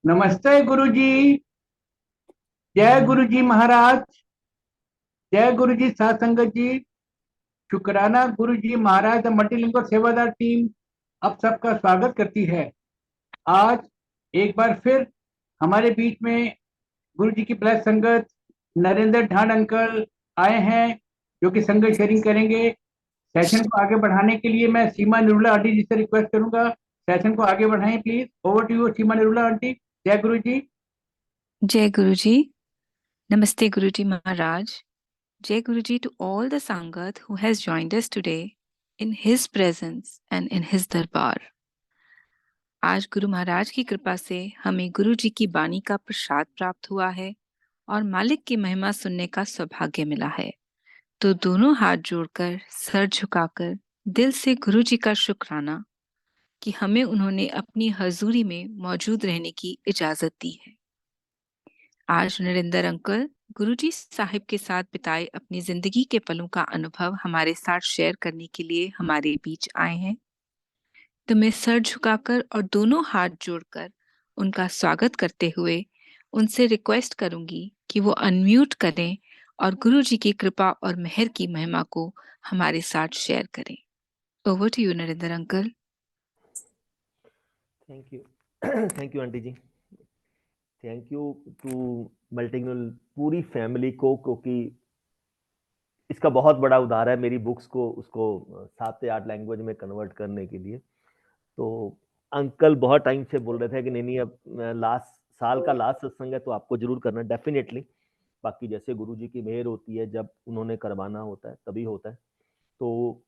नमस्ते गुरुजी। जय गुरुजी महाराज। जय गुरुजी साध संगत जी। शुक्राना गुरुजी महाराज द मल्टीलिंगुअल सेवादार टीम अब सबका स्वागत करती है। आज एक बार फिर हमारे बीच में गुरुजी की प्लस संगत नरेंद्र ढांड अंकल आए हैं, जो कि संगत शेयरिंग करेंगे। सेशन को आगे बढ़ाने के लिए मैं सीमा निरुला आंटी जी से रिक्वेस्ट करूंगा, सेशन को आगे बढ़ाएं please. Over to you Seema Nirula aunty. जय Guruji. Jai Guruji, Namaste Guruji Maharaj. Jai Guruji to all the Sangat who has joined us today in his presence and in his darbar. आज गुरु महाराज की कृपा से हमें गुरु जी की बानी का प्रसाद प्राप्त हुआ है और मालिक की महिमा सुनने का सौभाग्य मिला है। तो दोनों हाथ जोड़कर सर झुकाकर दिल से गुरु जी का शुक्राना कि हमें उन्होंने अपनी हजूरी में मौजूद रहने की इजाजत दी है। आज नरेंद्र अंकल गुरुजी साहिब के साथ बिताए अपनी जिंदगी के पलों का अनुभव हमारे साथ शेयर करने के लिए हमारे बीच आए हैं। तो मैं सर झुकाकर और दोनों हाथ जोड़कर उनका स्वागत करते हुए उनसे रिक्वेस्ट करूंगी कि वो अनम्यूट करें और गुरुजी की कृपा और मेहर की महिमा को हमारे साथ शेयर करें। Over to you Narendra uncle. Thank you. Thank you aunty ji. Thank you to मल्टीग्नल पूरी फैमिली को, क्योंकि इसका बहुत बड़ा उधार है मेरी बुक्स को उसको 7 से 8 लैंग्वेज में कन्वर्ट करने के लिए। तो अंकल बहुत टाइम से बोल रहे थे कि नहीं अब लास्ट साल का लास्ट सत्संग है तो आपको जरूर करना, डेफिनेटली। बाकी जैसे गुरुजी की मेहर होती है, जब उन्होंने करवाना होता है तभी होता है। तो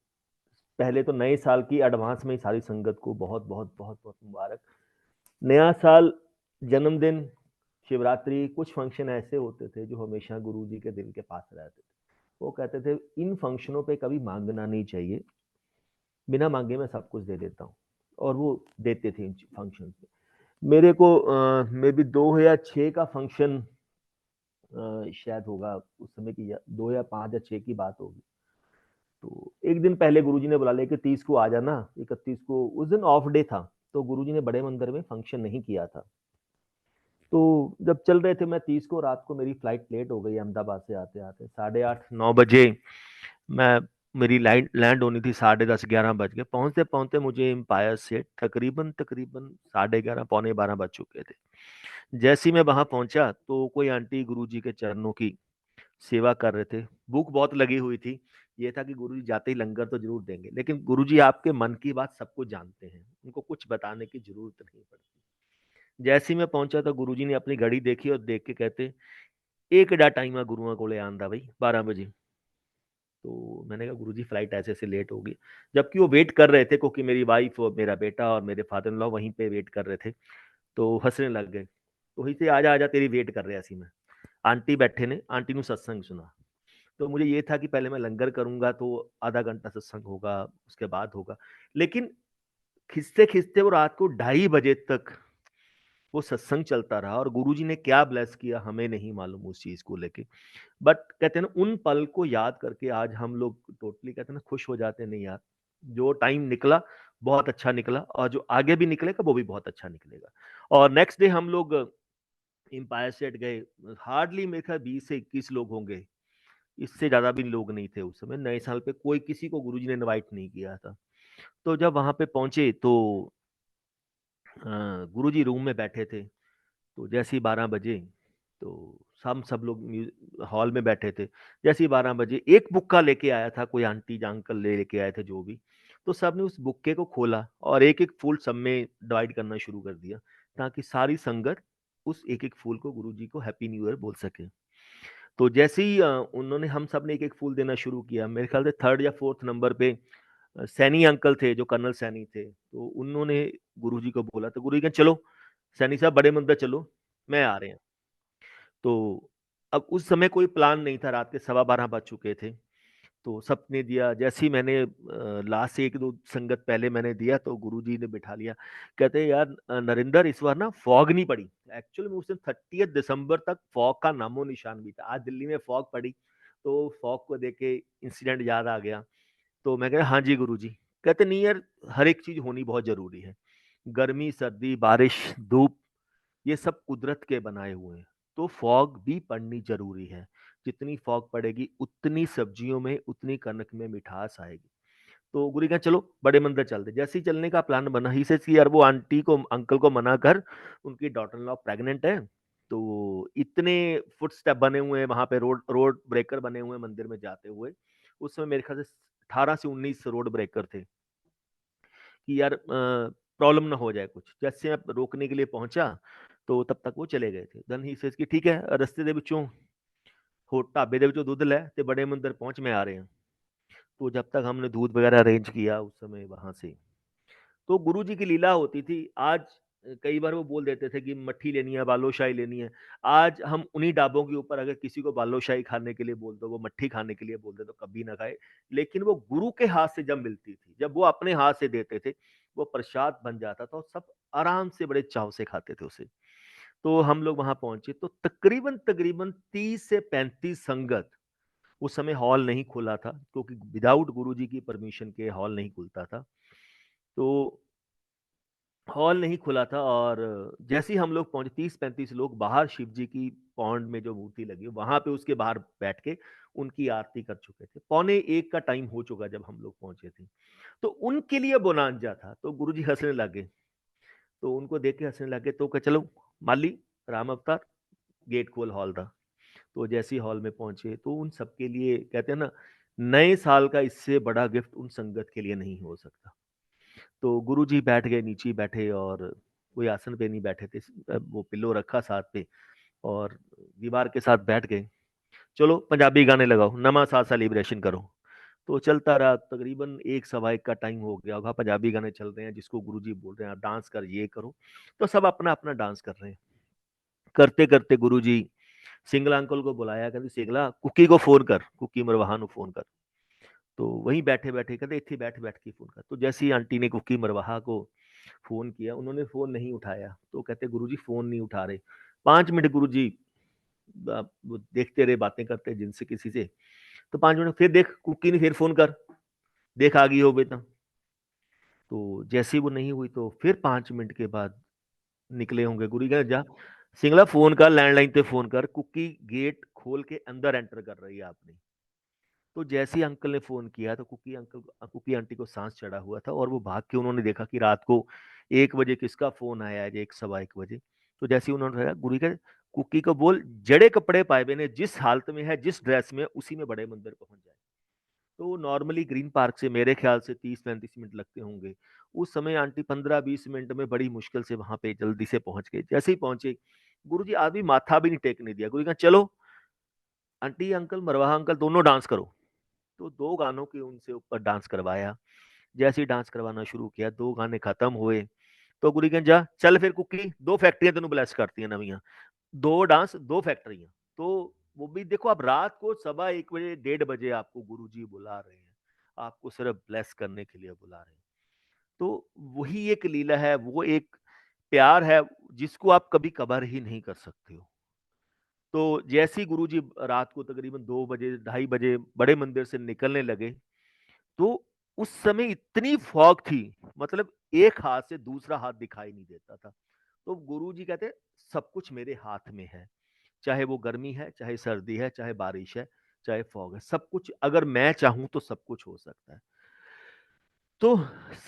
पहले तो नए साल की एडवांस में ही सारी संगत को बहुत बहुत बहुत बहुत मुबारक। नया साल, जन्मदिन, शिवरात्रि, कुछ फंक्शन ऐसे होते थे जो हमेशा गुरुजी के दिल के पास रहते थे। वो कहते थे इन फंक्शनों पे कभी मांगना नहीं चाहिए, बिना मांगे मैं सब कुछ दे देता हूँ। और वो देते थे इन फंक्शन पे। मेरे को मे बी 2006 का फंक्शन शायद होगा, उस समय की 2005 या 6 की बात होगी। तो एक दिन पहले गुरुजी ने बुला लिया कि 30 को आ जाना, 31 को, उस दिन ऑफ डे था, तो गुरुजी ने बड़े मंदिर में फंक्शन नहीं किया था। तो जब चल रहे थे, मैं 30 को रात को मेरी फ्लाइट लेट हो गई अहमदाबाद से आते आते 8:30-9 बजे। मैं मेरी लाइट लैंड होनी थी 10:30-11 बज गए। पहुंचते पहुंचते मुझे एम्पायर से तकरीबन तकरीबन 11:30 पौने 12 बज चुके थे। जैसे ही मैं वहां पहुंचा तो कोई आंटी गुरुजी के चरणों की सेवा कर रहे थे। भूख बहुत लगी हुई थी। ये था कि गुरुजी जाते ही लंगर तो जरूर देंगे, लेकिन गुरुजी आपके मन की बात सब कुछ जानते हैं, उनको कुछ बताने की जरूरत नहीं पड़ती। जैसे ही मैं पहुंचा तो गुरुजी ने अपनी घड़ी देखी और देख के कहते, एक डा टाइम है गुरुआ को आंदा भाई 12 बजे। तो मैंने कहा गुरुजी फ्लाइट ऐसे ऐसे लेट होगी, जबकि वो वेट कर रहे थे, क्योंकि मेरी वाइफ और मेरा बेटा और मेरे फादर इन लॉ वहीं पे वेट कर रहे थे। तो हंसने लग गए। तो वहीं से आजा आजा तेरी वेट कर रहे ऐसी में आंटी बैठे ने, आंटी ने सत्संग सुना। तो मुझे ये था कि पहले मैं लंगर करूंगा तो आधा घंटा सत्संग होगा, उसके बाद होगा। लेकिन खिंचते खिंचते वो रात को 2:30 बजे तक वो सत्संग चलता रहा, और गुरुजी ने क्या ब्लेस किया हमें नहीं मालूम उस चीज को लेके। बट कहते हैं ना, उन पल को याद करके आज हम लोग टोटली कहते हैं ना खुश हो जाते हैं। नहीं यार, जो टाइम निकला बहुत अच्छा निकला, और जो आगे भी निकलेगा वो भी बहुत अच्छा निकलेगा। और नेक्स्ट डे हम लोग एम्पायर सेट गए। हार्डली मेरे ख्याल 20 से 21 लोग होंगे, इससे ज्यादा भी लोग नहीं थे उस समय। नए साल पे कोई किसी को गुरुजी ने इनवाइट नहीं किया था। तो जब वहां पे पहुंचे तो गुरुजी रूम में बैठे थे। तो जैसे ही 12 बजे, तो सब लोग हॉल में बैठे थे। जैसे ही 12 बजे एक बुक्का लेके आया था कोई आंटी या अंकल, लेके आए थे जो भी। तो सबने उस बुक्के को खोला और एक एक फूल सब में डिवाइड करना शुरू कर दिया, ताकि सारी संगत उस एक एक फूल को गुरुजी को हैप्पी न्यू ईयर बोल सके। तो जैसे ही उन्होंने, हम सब ने एक एक फूल देना शुरू किया। मेरे ख्याल से 3rd या 4th नंबर पे सैनी अंकल थे, जो कर्नल सैनी थे। तो उन्होंने गुरुजी को बोला, तो गुरुजी कहा चलो सैनी साहब बड़े मंदिर चलो, मैं आ रहे हैं। तो अब उस समय कोई प्लान नहीं था, रात के 12:15 बज चुके थे। तो सबने दिया। जैसे ही मैंने लास्ट से 1-2 संगत पहले मैंने दिया, तो गुरुजी ने बिठा लिया। कहते यार नरेंद्र, इस बार ना फॉग नहीं पड़ी। एक्चुअली में उस दिन 30 दिसंबर तक फॉग का नामो निशान भी था। आज दिल्ली में फॉग पड़ी, तो फॉग को देख के इंसिडेंट याद आ गया। तो मैं कहा हाँ जी गुरुजी। कहते नहीं यार, हर एक चीज होनी बहुत जरूरी है। गर्मी, सर्दी, बारिश, धूप, ये सब कुदरत के बनाए हुए हैं। तो फॉग भी पड़नी जरूरी है। जितनी फॉग पड़ेगी उतनी सब्जियों में, उतनी कनक में मिठास आएगी। तो गुरु कहा चलो बड़े मंदिर चलते। जैसे ही चलने का प्लान बना, ही से यार वो आंटी को, अंकल को मना कर, उनकी डॉटर इन लॉ प्रेग्नेंट है। तो इतने फुट स्टेप बने हुए हैं वहां पे, रोड रोड ब्रेकर बने हुए हैं मंदिर में जाते हुए। उस समय मेरे ख्याल से 18 से 19 रोड ब्रेकर थे कि यार प्रॉब्लम ना हो जाए कुछ। जैसे मैं रोकने के लिए पहुंचा तो तब तक वो चले गए थे। देन ही सेज कि ठीक है, रस्ते ਦੇ ਵਿੱਚੋਂ हो ढाबे ਦੇ ਵਿੱਚੋਂ ਦੁੱਧ ਲੈ ਤੇ बड़े मंदिर पहुंच में आ रहे हैं। तो जब तक हमने दूध वगैरह अरेंज किया उस समय वहां से, तो गुरु जी की लीला होती थी। आज कई बार वो बोल देते थे कि मट्ठी लेनी है, बालूशाही लेनी है। आज हम उन्हीं ढाबों के ऊपर अगर किसी को बालूशाही खाने के लिए बोल दो, वो मट्ठी खाने के लिए बोल दे तो कभी ना खाए। लेकिन वो गुरु के हाथ से जब मिलती थी, जब वो अपने हाथ से देते थे, वो प्रसाद बन जाता था और सब आराम से बड़े चाव से खाते थे उसे। तो हम लोग वहां पहुंचे तो तकरीबन तकरीबन 30 से 35 संगत। उस समय हॉल नहीं खुला था क्योंकि विदाउट गुरुजी की परमिशन के हॉल नहीं खुलता था। तो हॉल नहीं खुला था और जैसे ही हम लोग पहुंचे, 30-35 लोग बाहर शिव जी की पौंड में जो मूर्ति लगी वहां पे उसके बाहर बैठ के उनकी आरती कर चुके थे। 12:45 का टाइम हो चुका जब हम लोग पहुंचे थे। तो उनके लिए बोनांजा था। तो गुरुजी हंसने लगे, तो उनको देख के हंसने लगे। तो कहा चलो माली, राम अवतार, गेट खोल हॉल था। तो जैसे ही हॉल में पहुंचे तो उन सबके लिए, कहते हैं ना, नए साल का इससे बड़ा गिफ्ट उन संगत के लिए नहीं हो सकता। तो गुरुजी बैठ गए, नीचे ही बैठे और कोई आसन पे नहीं बैठे थे, वो पिल्लो रखा साथ पे और दीवार के साथ बैठ गए। चलो पंजाबी गाने लगाओ, नवा साल सेलिब्रेशन करो। तो चलता रहा, तकरीबन 1 सवा 1 का टाइम हो गया होगा। पंजाबी गाने चल रहे हैं, जिसको गुरुजी बोल रहे हैं डांस कर, ये करो। तो सब अपना अपना डांस कर रहे हैं। करते करते गुरुजी सिंगला अंकल को बुलाया, कहते सिंगला कुकी को फोन कर, कुकी मरवाहा को फोन कर। तो वहीं बैठे बैठे कहते इतने बैठ बैठ के फोन कर। तो जैसे ही आंटी ने कुकी मरवाहा को फोन किया, उन्होंने फोन नहीं उठाया। तो कहते गुरुजी फोन नहीं उठा रहे। 5 मिनट गुरुजी वो देखते रहे, बातें करते जिनसे किसी से। तो 5 मिनट फिर देख कुकी ने फिर फोन कर, देख आ गई हो बेटा। तो जैसे ही वो नहीं हुई तो फिर 5 मिनट के बाद निकले होंगे। गुरु कहते जा सिंगला फोन कर, लैंडलाइन पे फोन कर, कुकी गेट खोल के अंदर एंटर कर रही है आपने। तो जैसे ही अंकल ने फोन किया तो कुकी आंटी को सांस चढ़ा हुआ था और वो भाग के उन्होंने देखा कि रात को 1 बजे किसका फोन आया है, 1 सवा 1 बजे। तो जैसे ही उन्होंने कहा गुरु कहे कुकी को बोल जड़े कपड़े पाए मैंने, जिस हालत में है, जिस ड्रेस में, उसी में बड़े मंदिर पहुंच जाए। तो नॉर्मली ग्रीन पार्क से मेरे ख्याल से 30-35 मिनट लगते होंगे। उस समय आंटी 15-20 मिनट में बड़ी मुश्किल से वहां पे जल्दी से पहुंच गए। जैसे ही पहुंचे, गुरुजी आदमी माथा भी नहीं टेकने दिया। गुरु कहा चलो आंटी अंकल, मरवाहा अंकल, दोनों डांस करो। तो 2 गानों के उनसे ऊपर डांस करवाया। जैसे ही डांस करवाना शुरू किया, 2 गाने खत्म हुए तो गुरु कहन जा चल फिर कुकी, 2 फैक्ट्रियां तेन ब्लैस करती नवियां, 2 डांस 2 फैक्ट्रियां। तो वो भी देखो, आप रात को 1:15 बजे, 1:30 बजे आपको गुरुजी बुला रहे हैं, आपको सिर्फ ब्लेस करने के लिए बुला रहे हैं। तो वही एक लीला है, वो एक प्यार है जिसको आप कभी कबर ही नहीं कर सकते हो। तो जैसे ही गुरुजी रात को तकरीबन 2 बजे, 2:30 बजे बड़े मंदिर से निकलने लगे, तो उस समय इतनी फॉग थी, मतलब एक हाथ से दूसरा हाथ दिखाई नहीं देता था। तो गुरुजी कहते सब कुछ मेरे हाथ में है, चाहे वो गर्मी है, चाहे सर्दी है, चाहे बारिश है, चाहे फॉग है, सब कुछ अगर मैं चाहूं तो सब कुछ हो सकता है। तो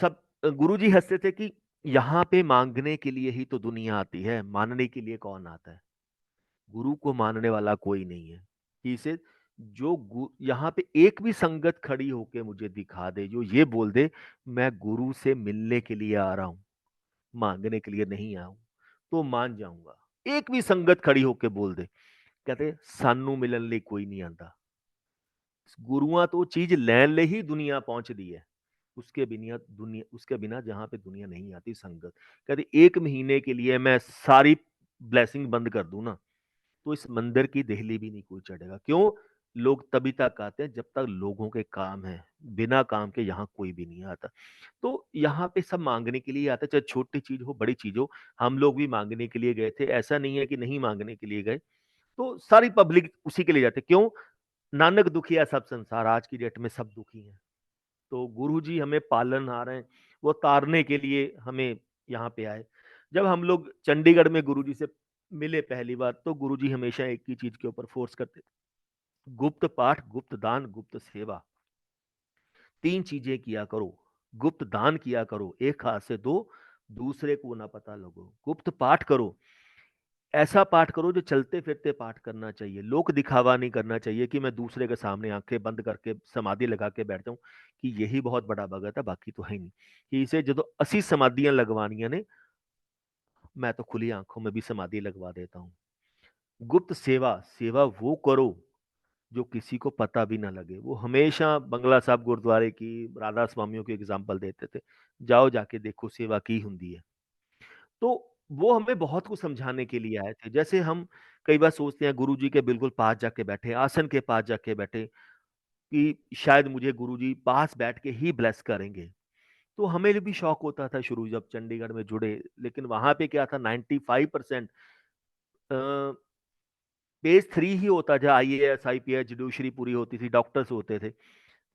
सब गुरुजी हंसते थे कि यहाँ पे मांगने के लिए ही तो दुनिया आती है, मानने के लिए कौन आता है? गुरु को मानने वाला कोई नहीं है। ही से जो यहाँ पे एक भी संगत खड़ी होके मुझे दिखा दे, जो ये बोल दे मैं गुरु से मिलने के लिए आ रहा हूं, मांगने के लिए नहीं आया हूं, तो मान जाऊंगा। एक भी संगत खड़ी होके बोल दे, कहते सानू मिलन ਲਈ कोई नहीं आता। गुरुआ तो चीज लैन ले ही दुनिया पहुंचती है, उसके बिना जहां पे दुनिया नहीं आती संगत। कहते 1 महीने के लिए मैं सारी ब्लेसिंग बंद कर दूं ना, तो इस मंदिर की देहली भी नहीं कोई चढ़ेगा। क्यों? लोग तभी तक आते हैं जब तक लोगों के काम है, बिना काम के यहाँ कोई भी नहीं आता। तो यहाँ पे सब मांगने के लिए आते, चाहे छोटी चीज हो, बड़ी चीज हो। हम लोग भी मांगने के लिए गए थे, ऐसा नहीं है कि नहीं मांगने के लिए गए। तो सारी पब्लिक उसी के लिए जाते। क्यों? नानक दुखी है सब संसार, आज की डेट में सब दुखी हैं। तो गुरु जी हमें पालनहार हैं, वो तारने के लिए हमें यहाँ पे आए। जब हम लोग चंडीगढ़ में गुरुजी से मिले पहली बार, तो गुरुजी हमेशा एक ही चीज के ऊपर फोर्स करते थे, गुप्त पाठ, गुप्त दान, गुप्त सेवा। 3 चीजें किया करो। गुप्त दान किया करो, एक हाथ से दो, दूसरे को ना पता लगो। गुप्त पाठ करो, ऐसा पाठ करो जो चलते फिरते पाठ करना चाहिए। लोक दिखावा नहीं करना चाहिए कि मैं दूसरे के सामने आंखें बंद करके समाधि लगा के बैठ जाऊं कि यही बहुत बड़ा भगत है, बाकी तो है नहीं। कि इसे जो 80 समाधियां लगवानियां ने, मैं तो खुली आंखों में भी समाधि लगवा देता हूँ। गुप्त सेवा, सेवा वो करो जो किसी को पता भी ना लगे। वो हमेशा बंगला साहब गुरुद्वारे की राधा स्वामियों की एग्जाम्पल देते थे, जाओ जाके देखो सेवा की हुंदी है। तो वो हमें बहुत कुछ समझाने के लिए आए थे। जैसे हम कई बार सोचते हैं गुरुजी के बिल्कुल पास जाके बैठे, आसन के पास जाके बैठे, कि शायद मुझे गुरुजी पास बैठ के ही ब्लेस करेंगे। तो हमें भी शौक होता था शुरू जब चंडीगढ़ में जुड़े, लेकिन वहां पे क्या था, 95% पेज 3 ही होता था। आईएएस, आईपीएस, जुडिशरी पूरी होती थी, डॉक्टर्स होते थे।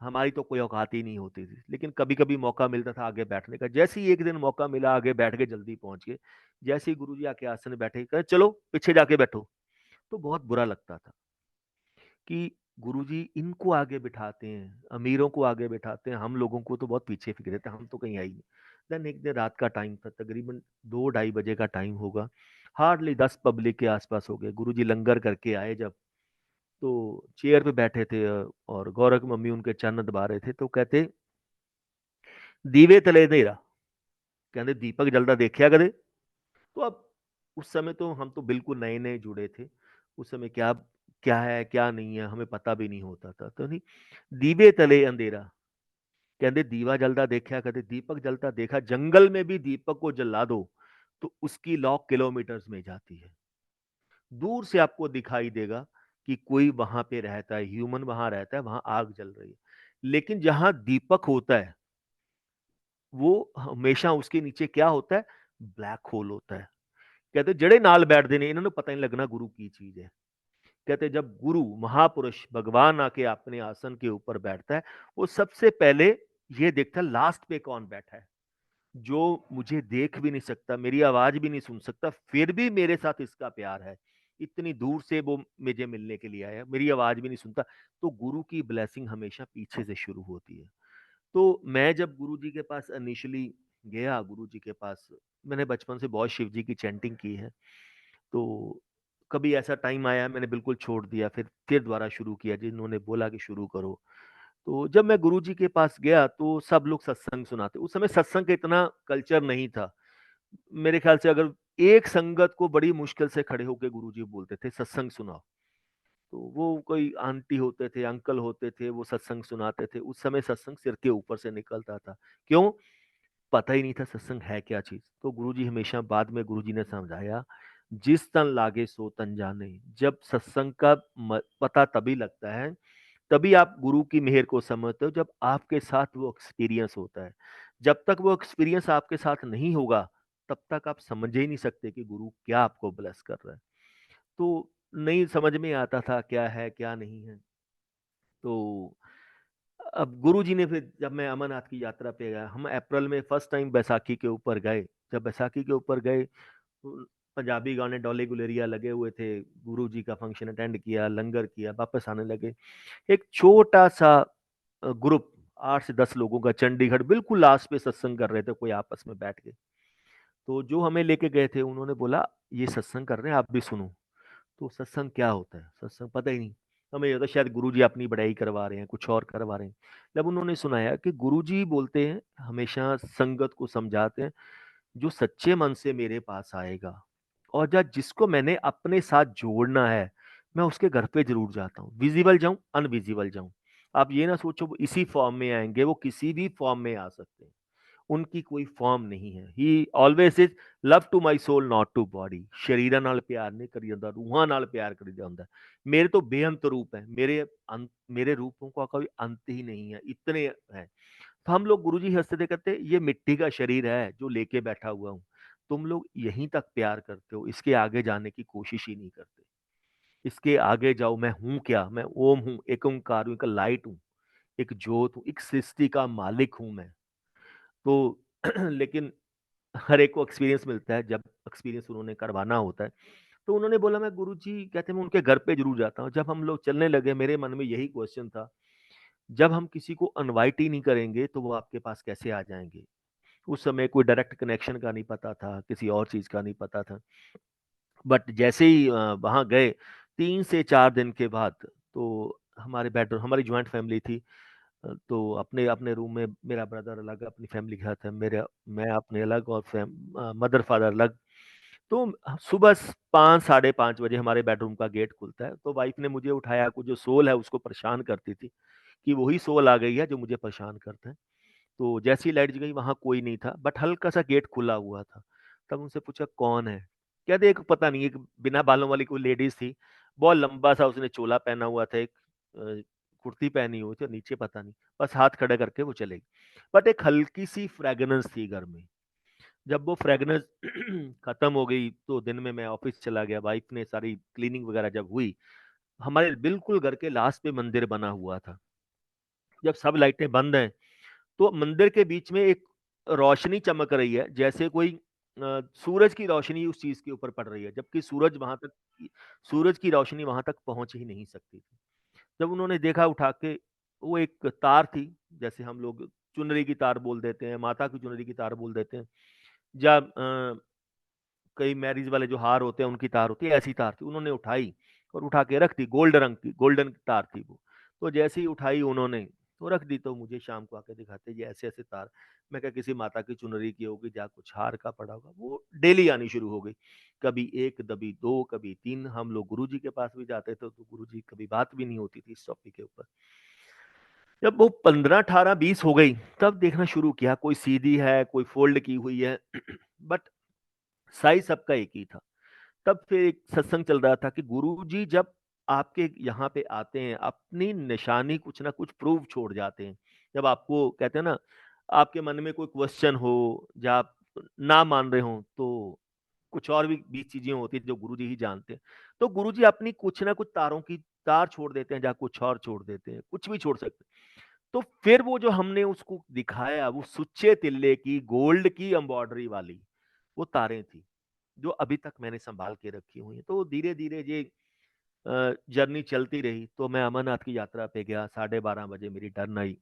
हमारी तो कोई औकात ही नहीं होती थी, लेकिन कभी कभी मौका मिलता था आगे बैठने का। जैसे ही एक दिन मौका मिला, आगे बैठ के जल्दी पहुंच गए। जैसे ही गुरुजी आके आसन में बैठे, कहे चलो पीछे जाके बैठो। तो बहुत बुरा लगता था कि गुरुजी इनको आगे बिठाते हैं, अमीरों को आगे बिठाते हैं, हम लोगों को तो बहुत पीछे फिर देते हैं, हम तो कहीं आई नहीं। देन एक दिन रात का टाइम था, तकरीबन 2-2:30 बजे का टाइम होगा। हार्डली 10 पब्लिक के आसपास हो गए। गुरुजी लंगर करके आए जब, तो चेयर पे बैठे थे, और गौरव की मम्मी उनके चरण दबा रहे थे। तो कहते, दीवे तले अंधेरा, कहते दीपक जलता देखा कदे। तो अब उस समय तो हम तो बिल्कुल नए नए जुड़े थे, उस समय क्या क्या है क्या नहीं है हमें पता भी नहीं होता था। तो नहीं, दीवे तले अंधेरा, कहते दीवा जलता देखा कदे, दीपक जलता देखा, जंगल में भी दीपक को जला दो तो उसकी लौ किलोमीटर्स में जाती है। दूर से आपको दिखाई देगा कि कोई वहां पे रहता है, ह्यूमन वहां रहता है, वहां आग जल रही है। लेकिन जहां दीपक होता है, वो हमेशा उसके नीचे क्या होता है, ब्लैक होल होता है। कहते जड़े नाल बैठते ने, इन्होंने पता नहीं लगना गुरु की चीज है। कहते जब गुरु महापुरुष भगवान आके अपने आसन के ऊपर बैठता है, वो सबसे पहले ये देखता है लास्ट पे कौन बैठा है, जो मुझे देख भी नहीं सकता, मेरी आवाज भी नहीं सुन सकता, फिर भी मेरे साथ इसका प्यार है। इतनी दूर से वो मुझे मिलने के लिए आया, मेरी आवाज भी नहीं सुनता। तो गुरु की ब्लेसिंग हमेशा पीछे से शुरू होती है। तो मैं जब गुरुजी के पास इनिशियली गया, गुरुजी के पास मैंने बचपन से बहुत शिव जी की चैंटिंग की है। तो कभी ऐसा टाइम आया मैंने बिल्कुल छोड़ दिया, फिर दोबारा शुरू किया, जिन्होंने बोला कि शुरू करो। तो जब मैं गुरुजी के पास गया तो सब लोग सत्संग सुनाते। उस समय सत्संग का इतना कल्चर नहीं था। मेरे ख्याल से अगर एक संगत को बड़ी मुश्किल से खड़े होकर गुरुजी बोलते थे सत्संग सुनाओ, तो वो कोई आंटी होते थे, अंकल होते थे, वो सत्संग सुनाते थे। उस समय सत्संग सिर के ऊपर से निकलता था। क्यों? पता ही नहीं था सत्संग है क्या चीज। तो गुरुजी हमेशा, बाद में गुरुजी ने समझाया, जिस तन लागे सो तन जाने। जब सत्संग का पता तभी लगता है, तभी आप गुरु की मेहर को समझते हो, जब आपके साथ वो एक्सपीरियंस होता है। जब तक वो एक्सपीरियंस आपके साथ नहीं होगा, तब तक आप समझ ही नहीं सकते कि गुरु क्या आपको ब्लेस कर रहा है। तो नहीं समझ में आता था क्या है क्या नहीं है। तो अब गुरुजी ने, फिर जब मैं अमरनाथ की यात्रा पे गया, हम अप्रैल में फर्स्ट टाइम बैसाखी के ऊपर गए। जब बैसाखी के ऊपर गए तो पंजाबी गाने, डोले गुलेरिया लगे हुए थे। गुरुजी का फंक्शन अटेंड किया, लंगर किया, वापस आने लगे। एक छोटा सा ग्रुप 8 से 10 लोगों का, चंडीगढ़ बिल्कुल लास्ट पे सत्संग कर रहे थे, कोई आपस में बैठ के। तो जो हमें लेके गए थे उन्होंने बोला ये सत्संग कर रहे हैं, आप भी सुनो। तो सत्संग क्या होता है, सत्संग पता ही नहीं हमें। ये तो शायद गुरुजी अपनी बड़ाई करवा रहे हैं, कुछ और करवा रहे हैं। जब उन्होंने सुनाया कि गुरुजी बोलते हैं, हमेशा संगत को समझाते हैं, जो सच्चे मन से मेरे पास आएगा और जब जिसको मैंने अपने साथ जोड़ना है, मैं उसके घर पे जरूर जाता हूँ, विजिबल जाऊं अनविजिबल जाऊं। आप ये ना सोचो वो इसी फॉर्म में आएंगे, वो किसी भी फॉर्म में आ सकते हैं। उनकी कोई फॉर्म नहीं है। He always is love to my soul not to body. शरीर नाल प्यार नहीं करी जाता, रूहां नाल प्यार करी जाता है। मेरे तो बेअंत रूप है, मेरे रूपों का कोई अंत ही नहीं है, इतने हैं। तो हम लोग गुरुजी हंसते थे, कहते ये मिट्टी का शरीर है जो लेके बैठा हुआ हूँ, तुम लोग यहीं तक प्यार करते हो, इसके आगे जाने की कोशिश ही नहीं करते। इसके आगे जाओ, मैं हूं क्या, मैं ओम हूं, एक ओंकार हूं, एक लाइट हूं, एक ज्योत हूं, एक सृष्टि का मालिक हूं मैं। तो लेकिन हर एक को एक्सपीरियंस मिलता है जब एक्सपीरियंस उन्होंने करवाना होता है। तो उन्होंने बोला मैं गुरुजी कहते हैं मैं उनके घर पे ज़रूर जाता हूँ। जब हम लोग चलने लगे मेरे मन में यही क्वेश्चन था, जब हम किसी को इनवाइट ही नहीं करेंगे तो वो आपके पास कैसे आ जाएँगे? उस समय कोई डायरेक्ट कनेक्शन का नहीं पता था, किसी और चीज़ का नहीं पता था। बट जैसे ही वहाँ गए 3 से 4 दिन के बाद तो हमारे बेडरूम हमारी जॉइंट फैमिली थी। तो अपने अपने रूम में मेरा ब्रदर अलग अपनी फैमिली के साथ है, मेरा मैं अपने अलग और मदर फादर अलग। तो सुबह 5 साढ़े 5 बजे हमारे बेडरूम का गेट खुलता है, तो वाइफ ने मुझे उठाया, कुछ जो सोल है उसको परेशान करती थी कि वही सोल आ गई है जो मुझे परेशान करता है। तो जैसे ही लाइट गई वहाँ कोई नहीं था, बट हल्का सा गेट खुला हुआ था। तब उनसे पूछा कौन है? कहते एक पता नहीं, एक बिना बालों वाली कोई लेडीज थी, बहुत लंबा सा उसने चोला पहना हुआ था, एक कुर्ती पहनी हुई थी और नीचे पता नहीं, बस हाथ खड़े करके वो चले गई। बट एक हल्की सी फ्रेगनेंस थी घर में। जब वो फ्रेगनेंस खत्म हो गई तो दिन में मैं ऑफिस चला गया, वाइफ ने सारी क्लीनिंग वगैरह जब हुई, हमारे बिल्कुल घर के लास्ट पे मंदिर बना हुआ था। जब सब लाइटें बंद हैं तो मंदिर के बीच में एक रोशनी चमक रही है, जैसे कोई सूरज की रोशनी उस चीज के ऊपर पड़ रही है, जबकि सूरज की रोशनी वहां तक पहुंच ही नहीं सकती थी। जब उन्होंने देखा उठा के, वो एक तार थी, जैसे हम लोग चुनरी की तार बोल देते हैं, माता की चुनरी की तार बोल देते हैं, जब कई मैरिज वाले जो हार होते हैं उनकी तार होती है, ऐसी तार थी। उन्होंने उठाई और उठा के रख दी, गोल्ड रंग की गोल्डन तार थी वो। तो जैसे ही उठाई उन्होंने तो रख दी, तो मुझे शाम को आके दिखाते ये ऐसे ऐसे तार। मैं क्या किसी माता की चुनरी की होगी, जा कुछ हार का पड़ा होगा। वो डेली आनी शुरू हो गई, कभी एक, कभी दो, कभी तीन। हम लोग गुरुजी के पास भी जाते थे तो गुरुजी कभी बात भी नहीं होती थी इस टॉपिक के ऊपर। जब वो 15 18 20 हो गई तब देखना शुरू किया, कोई सीधी है कोई फोल्ड की हुई है बट साइज सबका एक ही था। तब फिर एक सत्संग चल रहा था कि गुरुजी जब आपके यहाँ पे आते हैं अपनी निशानी कुछ ना कुछ प्रूव छोड़ जाते हैं। जब आपको कहते हैं ना, आपके मन में कोई क्वेश्चन हो या आप ना मान रहे हो, तो कुछ और भी चीजें होती है जो गुरुजी ही जानते हैं। तो गुरुजी अपनी कुछ ना कुछ तारों की तार छोड़ देते हैं, या कुछ और छोड़ देते हैं, कुछ भी छोड़ सकते हैं। तो फिर वो जो हमने उसको दिखाया, वो सुच्चे तिल्ले की गोल्ड की एम्ब्रॉयडरी वाली वो तारें थी, जो अभी तक मैंने संभाल के रखी हुई है। तो धीरे धीरे ये जर्नी चलती रही। तो मैं अमरनाथ की यात्रा पे गया, 12:30 बजे मेरी टर्न आई।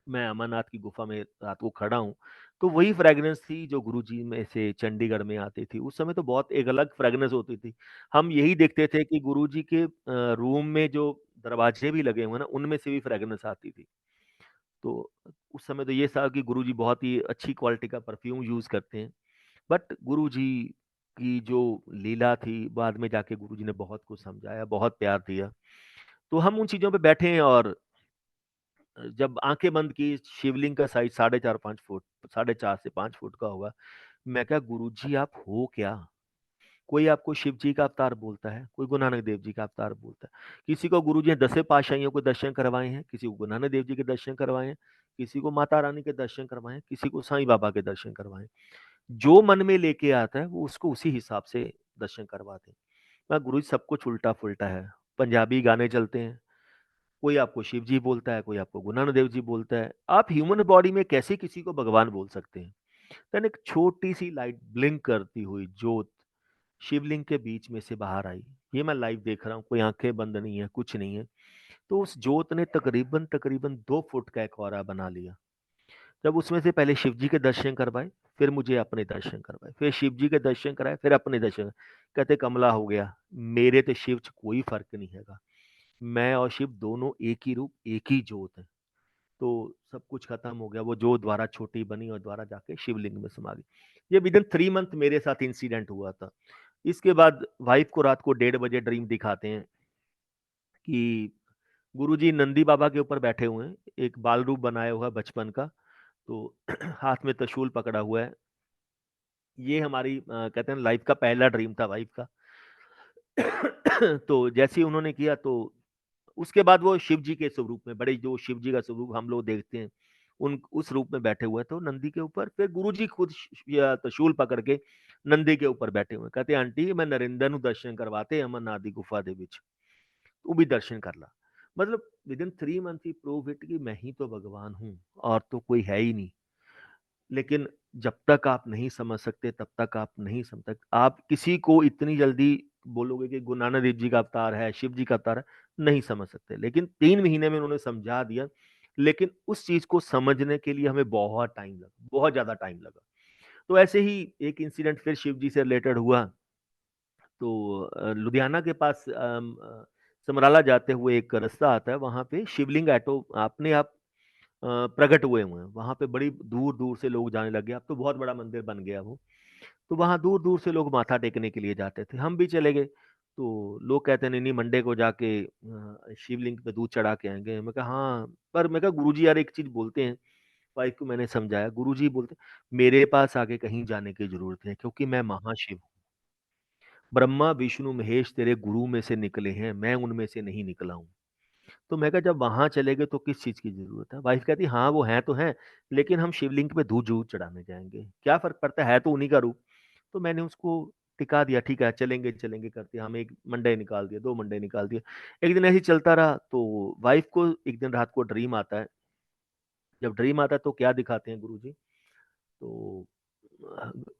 मैं अमरनाथ की गुफा में रात को खड़ा हूँ, तो वही फ्रेग्रेंस थी जो गुरुजी में से चंडीगढ़ में आती थी। उस समय तो बहुत एक अलग फ्रेग्रेंस होती थी। हम यही देखते थे कि गुरुजी के रूम में जो दरवाजे भी लगे हुए हैं ना, उनमें से भी फ्रेग्रेंस आती थी। तो उस समय तो ये था कि गुरुजी बहुत ही अच्छी क्वालिटी का परफ्यूम यूज करते हैं। बट गुरुजी की जो लीला थी, बाद में जाके गुरुजी ने बहुत कुछ समझाया, बहुत प्यार दिया। तो हम उन चीजों पे बैठे और जब आंखें बंद की, शिवलिंग का साइज 4.5 5 फुट, 4.5 से 5 फुट का होगा। मैं क्या गुरुजी आप हो क्या? कोई आपको शिव जी का अवतार बोलता है, कोई गुरु नानक देव जी का अवतार बोलता है। किसी को गुरु जी ने 10 पातशाहियों को दर्शन करवाए हैं, किसी को गुरु नानक देव जी के दर्शन करवाए हैं, किसी को माता रानी के दर्शन करवाए हैं, किसी को साईं बाबा के दर्शन करवाए हैं। जो मन में लेके आता है वो उसको उसी हिसाब से दर्शन करवाते हैं। मैं गुरु जी सब कुछ उल्टा पुल्टा है। पंजाबी गाने चलते हैं, कोई आपको शिव जी बोलता है, कोई आपको गुरु नानक देव जी बोलता है। आप ह्यूमन बॉडी में कैसे किसी को भगवान बोल सकते हैं? देन एक छोटी सी लाइट ब्लिंक करती हुई ज्योत शिवलिंग के बीच में से बाहर आई। ये मैं लाइव देख रहा हूँ, कोई आंखें बंद नहीं है, कुछ नहीं है। तो उस ज्योत ने तकरीबन तकरीबन 2 फुट का एक औरा बना लिया। जब उसमें से पहले शिव जी के दर्शन करवाए, फिर मुझे अपने दर्शन करवाए, फिर शिव जी के दर्शन कराए, फिर अपने दर्शन। कहते कमला हो गया, मेरे तो शिव च कोई फर्क नहीं हैगा। मैं और शिव दोनों एक ही रूप, एक ही ज्योत है। तो सब कुछ खत्म हो गया, वो ज्योत द्वारा छोटी बनी और द्वारा जाके शिवलिंग में समा गई। ये विद इन 3 मंथ मेरे साथ इंसिडेंट हुआ था। इसके बाद वाइफ को रात को 1:30 बजे ड्रीम दिखाते हैं कि गुरुजी नंदी बाबा के ऊपर बैठे हुए हैं, एक बाल रूप बनाया हुआ है बचपन का। तो हाथ में त्रिशूल पकड़ा हुआ है। ये हमारी कहते हैं लाइफ का पहला ड्रीम था वाइफ का। तो जैसे ही उन्होंने किया, तो उसके बाद वो शिव जी के स्वरूप में, बड़े जो शिव जी का स्वरूप हम लोग देखते हैं, उन उस रूप में बैठे हुए थे नंदी के ऊपर। फिर गुरुजी खुद त्रिशूल पकड़ के नंदी के ऊपर बैठे हुए, कहते आंटी मैं नरेंद्र नु दर्शन करवाते अमरनाथ दी गुफा दे विच, तू भी दर्शन कर ला। मतलब with in 3 month he prove it कि मैं ही तो भगवान हूँ और तो कोई है ही नहीं। लेकिन जब तक आप नहीं समझ सकते तब तक आप नहीं समझ सकते। आप किसी को इतनी जल्दी बोलोगे कि गुरु नानक देव जी का अवतार है, शिव जी का अवतार है, नहीं समझ सकते। लेकिन 3 महीने में उन्होंने समझा दिया। लेकिन उस चीज को समझने के लिए हमें बहुत टाइम लगा, बहुत ज्यादा टाइम लगा। तो ऐसे ही एक इंसिडेंट फिर शिव जी से रिलेटेड हुआ। तो लुधियाना के पास समराला जाते हुए एक रास्ता आता है, वहां पे शिवलिंग ऑटो अपने आप प्रकट हुए हैं। वहां पे बड़ी दूर दूर से लोग जाने लगे। अब तो बहुत बड़ा मंदिर बन गया वो। तो वहां दूर दूर से लोग माथा टेकने के लिए जाते थे, हम भी चले गए। तो लोग कहते हैं नहीं नहीं, मंडे को जाके शिवलिंग पे दूध चढ़ा के आएंगे। मैं कहा हाँ, पर मैं कहा गुरुजी यार एक चीज बोलते हैं। वाइफ को मैंने समझाया, गुरुजी बोलते मेरे पास आगे कहीं जाने की जरूरत है, क्योंकि मैं महाशिव हूँ। ब्रह्मा विष्णु महेश तेरे गुरु में से निकले हैं, मैं उनमें से नहीं निकला हूँ। तो मैं कहा जब वहां चले गए तो किस चीज की जरूरत है। वाइफ कहती हाँ वो है तो है, लेकिन हम शिवलिंग पे दूध जरूर चढ़ाने जाएंगे, क्या फर्क पड़ता है तो उन्हीं का रूप। तो मैंने उसको टिका दिया, ठीक है चलेंगे चलेंगे करते। हम एक मंडे निकाल दिया, 2 मंडे निकाल दिए। एक दिन ऐसे ही चलता रहा। तो वाइफ को एक दिन रात को ड्रीम आता है। जब ड्रीम आता है तो क्या दिखाते हैं गुरुजी, तो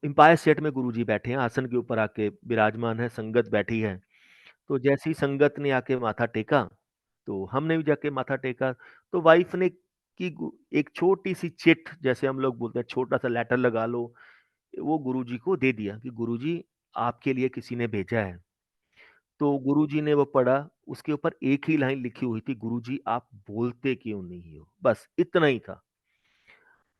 एम्पायर स्टेट में गुरुजी बैठे हैं, आसन के ऊपर आके विराजमान है, संगत बैठी है। तो जैसे ही संगत ने आके माथा टेका, तो हमने भी जाके माथा टेका। तो वाइफ ने एक छोटी सी चिट, जैसे हम लोग बोलते हैं छोटा सा लेटर लगा लो, वो गुरुजी को दे दिया कि गुरुजी आपके लिए किसी ने भेजा है। तो गुरुजी ने वो पढ़ा। उसके ऊपर एक ही लाइन लिखी हुई थी, गुरुजी आप बोलते क्यों नहीं हो, बस इतना ही था।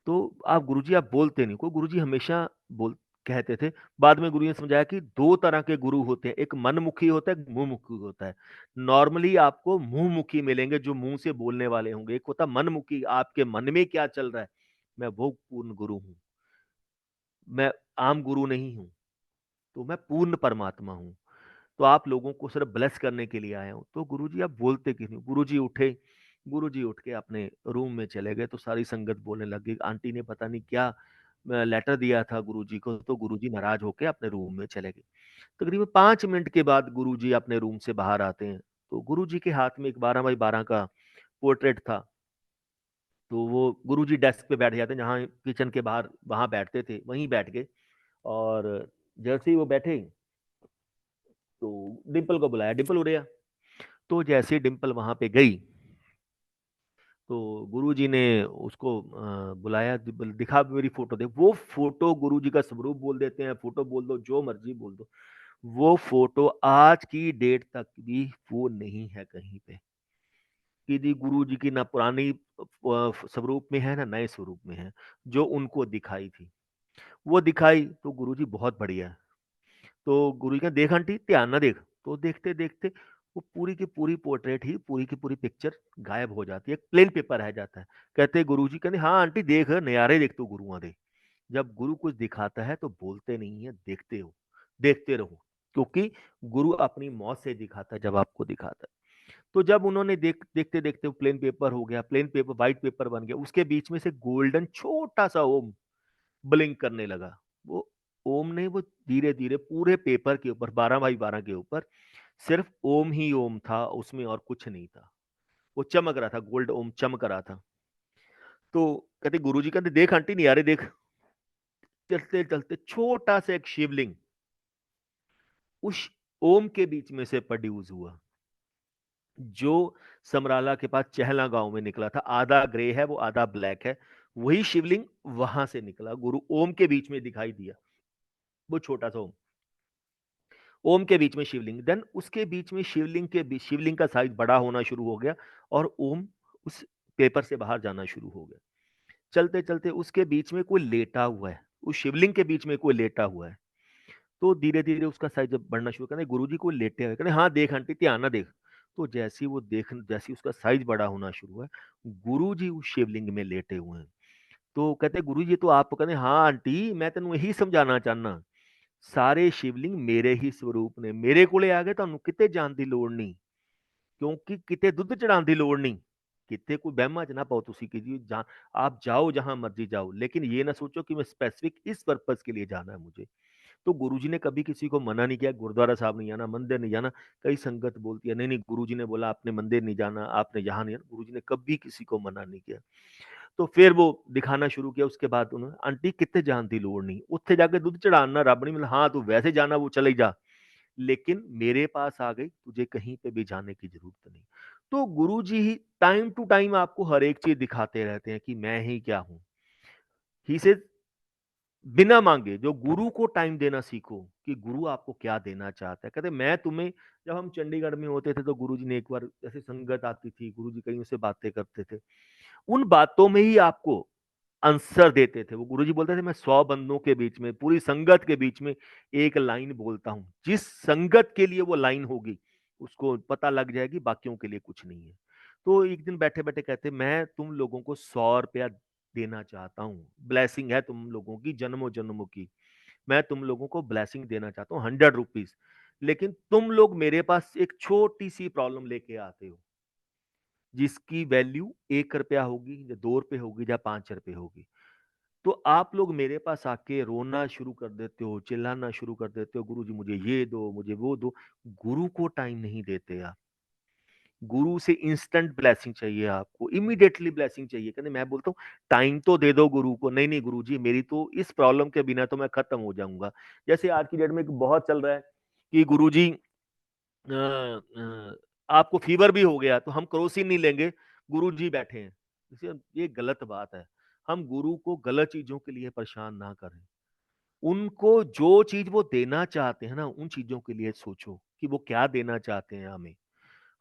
तो आप गुरुजी आप बोलते नहीं को, गुरुजी हमेशा बोल कहते थे। बाद में गुरु ने समझाया कि 2 तरह के गुरु होते हैं, एक मनमुखी होता है, एक मुंहमुखी होता है। नॉर्मली आपको मुंहमुखी मिलेंगे, जो मुंह से बोलने वाले होंगे। एक होता मनमुखी, आपके मन में क्या चल रहा है। मैं वो पूर्ण गुरु हूं, मैं आम गुरु नहीं हूं, तो मैं पूर्ण परमात्मा हूं। तो आप लोगों को सिर्फ ब्लेस करने के लिए आया हूं। तो गुरुजी आप बोलते क्यों नहीं। गुरुजी उठे, गुरुजी उठ के अपने रूम में चले गए। तो सारी संगत बोलने लगी आंटी ने पता नहीं क्या लेटर दिया था गुरुजी को। तो गुरुजी नाराज होकर अपने रूम में चले गए। तकरीबन 5 मिनट के बाद गुरुजी अपने रूम से बाहर आते हैं। तो गुरुजी के हाथ में एक 12x12 का पोर्ट्रेट था। तो वो गुरुजी डेस्क पे बैठ जाते हैं, जहाँ किचन के बाहर वहां बैठते थे, वहीं बैठ गए। और जैसे ही वो बैठे, तो डिम्पल को बुलाया, डिम्पल उड़िया। तो जैसे डिम्पल वहां पे गई, तो गुरुजी ने उसको बुलाया, दिखा मेरी फोटो दे। वो फोटो गुरुजी का स्वरूप बोल देते हैं, फोटो बोल दो, जो मर्जी बोल दो। वो फोटो आज की डेट तक भी वो नहीं है कहीं पे। कि गुरु जी की ना पुरानी स्वरूप में है, ना नए स्वरूप में है। जो उनको दिखाई थी वो दिखाई। तो गुरु जी बहुत बढ़िया है। तो गुरु जी का देख आंटी ध्यान ना देख। तो देखते देखते वो पूरी की पूरी पोर्ट्रेट ही, पूरी की पूरी पिक्चर गायब हो जाती है, एक प्लेन पेपर रह जाता है। कहते गुरु जी कहते हाँ आंटी देख नयारे देख, तो गुरुआ दे। जब गुरु कुछ दिखाता है तो बोलते नहीं है, देखते हो, देखते रहो। क्योंकि गुरु अपनी मौत से दिखाता है जब आपको दिखाता है। तो जब उन्होंने देखते देखते प्लेन पेपर हो गया, प्लेन पेपर व्हाइट पेपर बन गया, उसके बीच में से गोल्डन छोटा सा ओम ब्लिंक करने लगा। वो ओम ने वो धीरे धीरे पूरे पेपर के ऊपर 12x12 के ऊपर सिर्फ ओम ही ओम था, उसमें और कुछ नहीं था। वो चमक रहा था, गोल्ड ओम चमक रहा था। तो कहते गुरुजी कहते देख आंटी नहीं आ रहे देख। चलते चलते छोटा सा एक शिवलिंग उस ओम के बीच में से प्रोड्यूस हुआ, जो समराला के पास चहला गांव में निकला था। आधा ग्रे है वो, आधा ब्लैक है। वही शिवलिंग वहां से निकला, गुरु ओम के बीच में दिखाई दिया। वो छोटा सा ओम, ओम के बीच में शिवलिंग। देन उसके बीच में शिवलिंग के बीच शिवलिंग का साइज बड़ा होना शुरू हो गया, और ओम उस पेपर से बाहर जाना शुरू हो गया। चलते चलते उसके बीच में कोई लेटा हुआ है, उस शिवलिंग के बीच में कोई लेटा हुआ है। तो धीरे धीरे उसका साइज जब बढ़ना शुरू, कहते गुरु जी को लेटे हुए, कहते हाँ देख आंटी ध्यान ना देख। तो जैसी उसका साइज बड़ा होना शुरू हुआ, गुरु जी उस शिवलिंग में लेटे हुए हैं। तो कहते गुरु जी तो आप कहते हाँ आंटी मैं तेन यही समझाना चाहना, सारे शिवलिंग मेरे ही स्वरूप ने, मेरे कोले आ गए ਤੁਹਾਨੂੰ ਕਿਤੇ ਜਾਣ ਦੀ ਲੋੜ ਨਹੀਂ, क्योंकि किते दुद्ध चढ़ाने की लोड़ नहीं। किते कोई बहमा च ना पाओ तुसी कि जी आप जाओ जहां मर्जी जाओ, लेकिन ये ना सोचो कि मैं स्पेसिफिक इस पर्पस के लिए जाना है मुझे। तो गुरुजी ने कभी किसी को मना नहीं किया, गुरुद्वारा साहब नहीं जाना, मंदिर नहीं जाना। कई संगत बोलती है नहीं नहीं गुरुजी ने बोला आपने मंदिर नहीं जाना, आपने यहाँ नहीं जाना। गुरुजी ने कभी किसी को मना नहीं किया। तो फिर वो दिखाना शुरू किया। उसके बाद उन्होंने, आंटी कितने जान दी लोड़ नहीं, उत्थे जाके दूध चढ़ाना रब नहीं मिला, हाँ तू वैसे जाना वो चले जा, लेकिन मेरे पास आ गई, तुझे कहीं पे भी जाने की जरूरत नहीं। तो गुरुजी ही टाइम टू टाइम आपको हर एक चीज दिखाते रहते हैं कि मैं ही क्या हूं। ही से बिना मांगे जो गुरु को टाइम देना सीखो कि गुरु आपको क्या देना चाहता है। कहते मैं तुम्हें, जब हम चंडीगढ़ में होते थे तो गुरुजी ने एक बार ऐसे संगत आती थी, गुरुजी कहीं से बातें करते थे, उन बातों में ही आपको आंसर देते थे। वो गुरुजी बोलते थे मैं 100 बंदों के बीच में, पूरी संगत के बीच में एक लाइन बोलता हूं, जिस संगत के लिए वो लाइन होगी उसको पता लग जाएगी, बाकियों के लिए कुछ नहीं है। तो एक दिन बैठे बैठे कहते मैं तुम लोगों को 100 रुपया देना चाहता हूँ, ब्लेसिंग है तुम लोगों की जन्मों जन्मों की, मैं तुम लोगों को ब्लेसिंग देना चाहता हूँ 100 रुपीज, लेकिन तुम लोग मेरे पास एक छोटी सी प्रॉब्लम लेके आते हो जिसकी वैल्यू 1 रुपया होगी या 2 रुपए होगी या 5 रुपए होगी। तो आप लोग मेरे पास आके रोना शुरू कर देते हो, चिल्लाना शुरू कर देते हो, गुरु जी मुझे ये दो, मुझे वो दो। गुरु को टाइम नहीं देते आप। गुरु से इंस्टेंट ब्लेसिंग चाहिए आपको, इमीडिएटली ब्लेसिंग चाहिए। कहते मैं बोलता हूँ टाइम तो दे दो गुरु को, नहीं नहीं गुरु जी मेरी तो इस प्रॉब्लम के बिना तो मैं खत्म हो जाऊंगा। जैसे आज की डेट में बहुत चल रहा है कि गुरु जी आपको फीवर भी हो गया तो हम क्रोसिन नहीं लेंगे, गुरु जी बैठे हैं। ये गलत बात है। हम गुरु को गलत चीजों के लिए परेशान ना करें। उनको जो चीज वो देना चाहते हैं ना, उन चीजों के लिए सोचो कि वो क्या देना चाहते हैं हमें।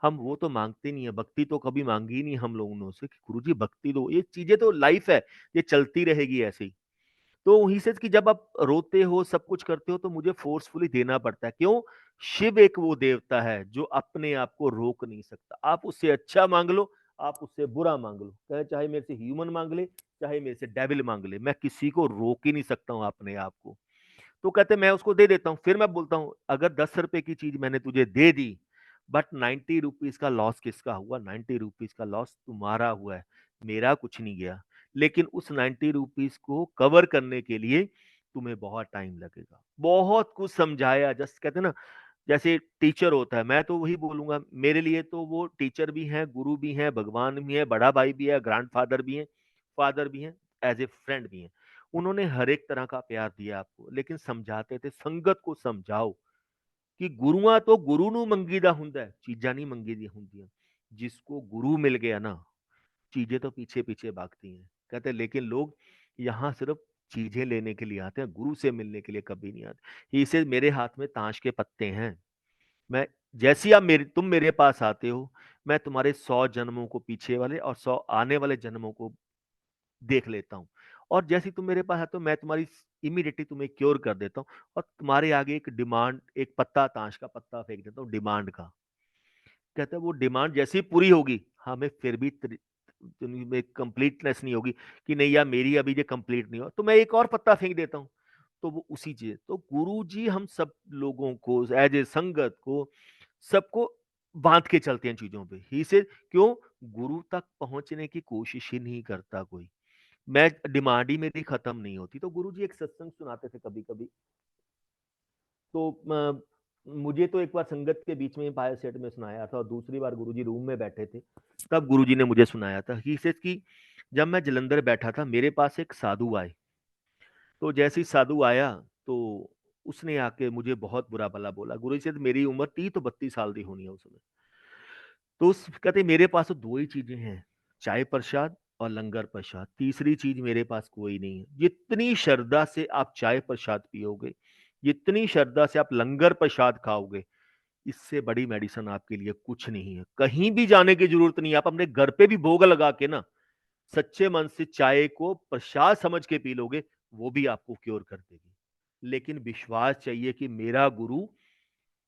हम वो तो मांगते नहीं है, भक्ति तो कभी मांगी ही नहीं हम लोगों से कि गुरुजी भक्ति दो। ये चीजें तो लाइफ है, ये चलती रहेगी ऐसे ही। तो वही से कि जब आप रोते हो, सब कुछ करते हो, तो मुझे फोर्सफुली देना पड़ता है। क्यों? शिव एक वो देवता है जो अपने आप को रोक नहीं सकता। आप उससे अच्छा मांग लो, आप उससे बुरा मांग लो, चाहे मेरे से ह्यूमन मांग ले, चाहे मेरे से डेविल मांग ले, मैं किसी को रोक ही नहीं सकता हूँ अपने आप को। तो कहते मैं उसको दे देता हूँ। फिर मैं बोलता हूँ अगर 10 रुपए की चीज मैंने तुझे दे दी, बट 90 रुपीज का लॉस किसका हुआ? 90 रुपीज का लॉस तुम्हारा हुआ है, मेरा कुछ नहीं गया। लेकिन उस 90 रुपीज को कवर करने के लिए तुम्हें बहुत टाइम लगेगा। बहुत कुछ समझाया, जस्ट कहते ना जैसे टीचर होता है, मैं तो वही बोलूंगा, मेरे लिए तो वो टीचर भी हैं, गुरु भी हैं, भगवान भी है, बड़ा भाई भी है, ग्रैंडफादर भी है, फादर भी है, एज ए फ्रेंड भी है। उन्होंने हर एक तरह का प्यार दिया आपको, लेकिन समझाते थे संगत को समझाओ कि गुरुआ तो गुरु ਨੂੰ ਮੰਗੀਦਾ ਹੁੰਦਾ ਹੈ, ਚੀਜ਼ਾਂ नहीं ਮੰਗੀਦੀਆਂ ਹੁੰਦੀਆਂ। जिसको गुरु मिल गया ना, चीजें तो पीछे पीछे भागती हैं। कहते लेकिन लोग यहाँ सिर्फ चीजें लेने के लिए आते हैं, गुरु से मिलने के लिए कभी नहीं आते। इसे मेरे हाथ में ताश के पत्ते हैं, मैं जैसे ही आप तुम मेरे पास आते हो, मैं तुम्हारे 100 जन्मों को पीछे वाले और 100 आने वाले जन्मों को देख लेता हूँ। और जैसे ही तुम मेरे पास आते हो, मैं तुम्हारी इमीडिएटली तुम्हें क्योर कर देता हूँ और तुम्हारे आगे एक डिमांड, एक पत्ता, ताश का पत्ता फेंक देता हूँ डिमांड का। कहता है वो डिमांड जैसी पूरी होगी, हमें फिर भी कंप्लीटनेस नहीं होगी कि नहीं यार मेरी अभी ये कंप्लीट नहीं हो, तो मैं एक और पत्ता फेंक देता हूँ। तो वो उसी चीज, तो गुरु जी हम सब लोगों को एज ए संगत को सबको बांध के चलते हैं चीजों पे। ही से क्यों? गुरु तक पहुंचने की कोशिश ही नहीं करता कोई। मैं डिमांड ही मेरी खत्म नहीं होती। तो गुरु जी एक सत्संग सुनाते थे कभी कभी। तो मुझे तो एक बार संगत के बीच में पायल सेट में सुनाया था, और दूसरी बार गुरुजी रूम में बैठे थे तब गुरुजी ने मुझे सुनाया था। ही सेड कि जब मैं जलंधर बैठा था, मेरे पास एक साधु आए। तो जैसे ही साधु आया तो उसने आके मुझे बहुत बुरा भला बोला। गुरु जी से मेरी उम्र 30-32 साल की होनी है उस समय। तो उस कहते मेरे पास तो दो ही चीजें हैं, चाय प्रसाद और लंगर प्रसाद, तीसरी चीज मेरे पास कोई नहीं है। जितनी श्रद्धा से आप चाय प्रसाद पियोगे, जितनी श्रद्धा से आप लंगर प्रसाद खाओगे, इससे बड़ी मेडिसिन आपके लिए कुछ नहीं है। कहीं भी जाने की जरूरत नहीं है। आप अपने घर पे भी भोग लगा के ना सच्चे मन से चाय को प्रसाद समझ के पी लोगे, वो भी आपको क्योर कर देगी। लेकिन विश्वास चाहिए कि मेरा गुरु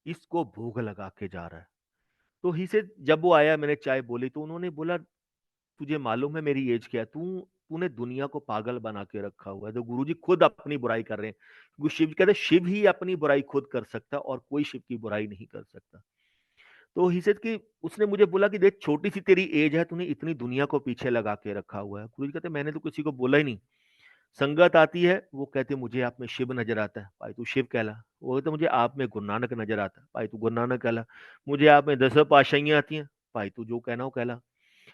इसको भोग लगा के जा रहा है। तो ही से जब वो आया, मैंने चाय बोली तो उन्होंने बोला तुझे मालूम है मेरी एज क्या है? तूने दुनिया को पागल बना के रखा हुआ है। तो गुरुजी खुद अपनी बुराई कर रहे हैं। शिव कहते शिव ही अपनी बुराई खुद कर सकता, और कोई शिव की बुराई नहीं कर सकता। तो ही सेड कि उसने मुझे बोला कि देख छोटी सी तेरी एज है, तूने इतनी दुनिया को पीछे लगा के रखा हुआ है। गुरुजी कहते मैंने तो किसी को बोला ही नहीं। संगत आती है, वो कहते मुझे आप में शिव नजर आता है, भाई तू शिव कहला। वो कहते मुझे आप में गुरु नानक नजर आता है, भाई तू गुरु नानक कहला। मुझे आप में 10 पातशाहियां आती हैं, भाई तू जो कहना हो कहला।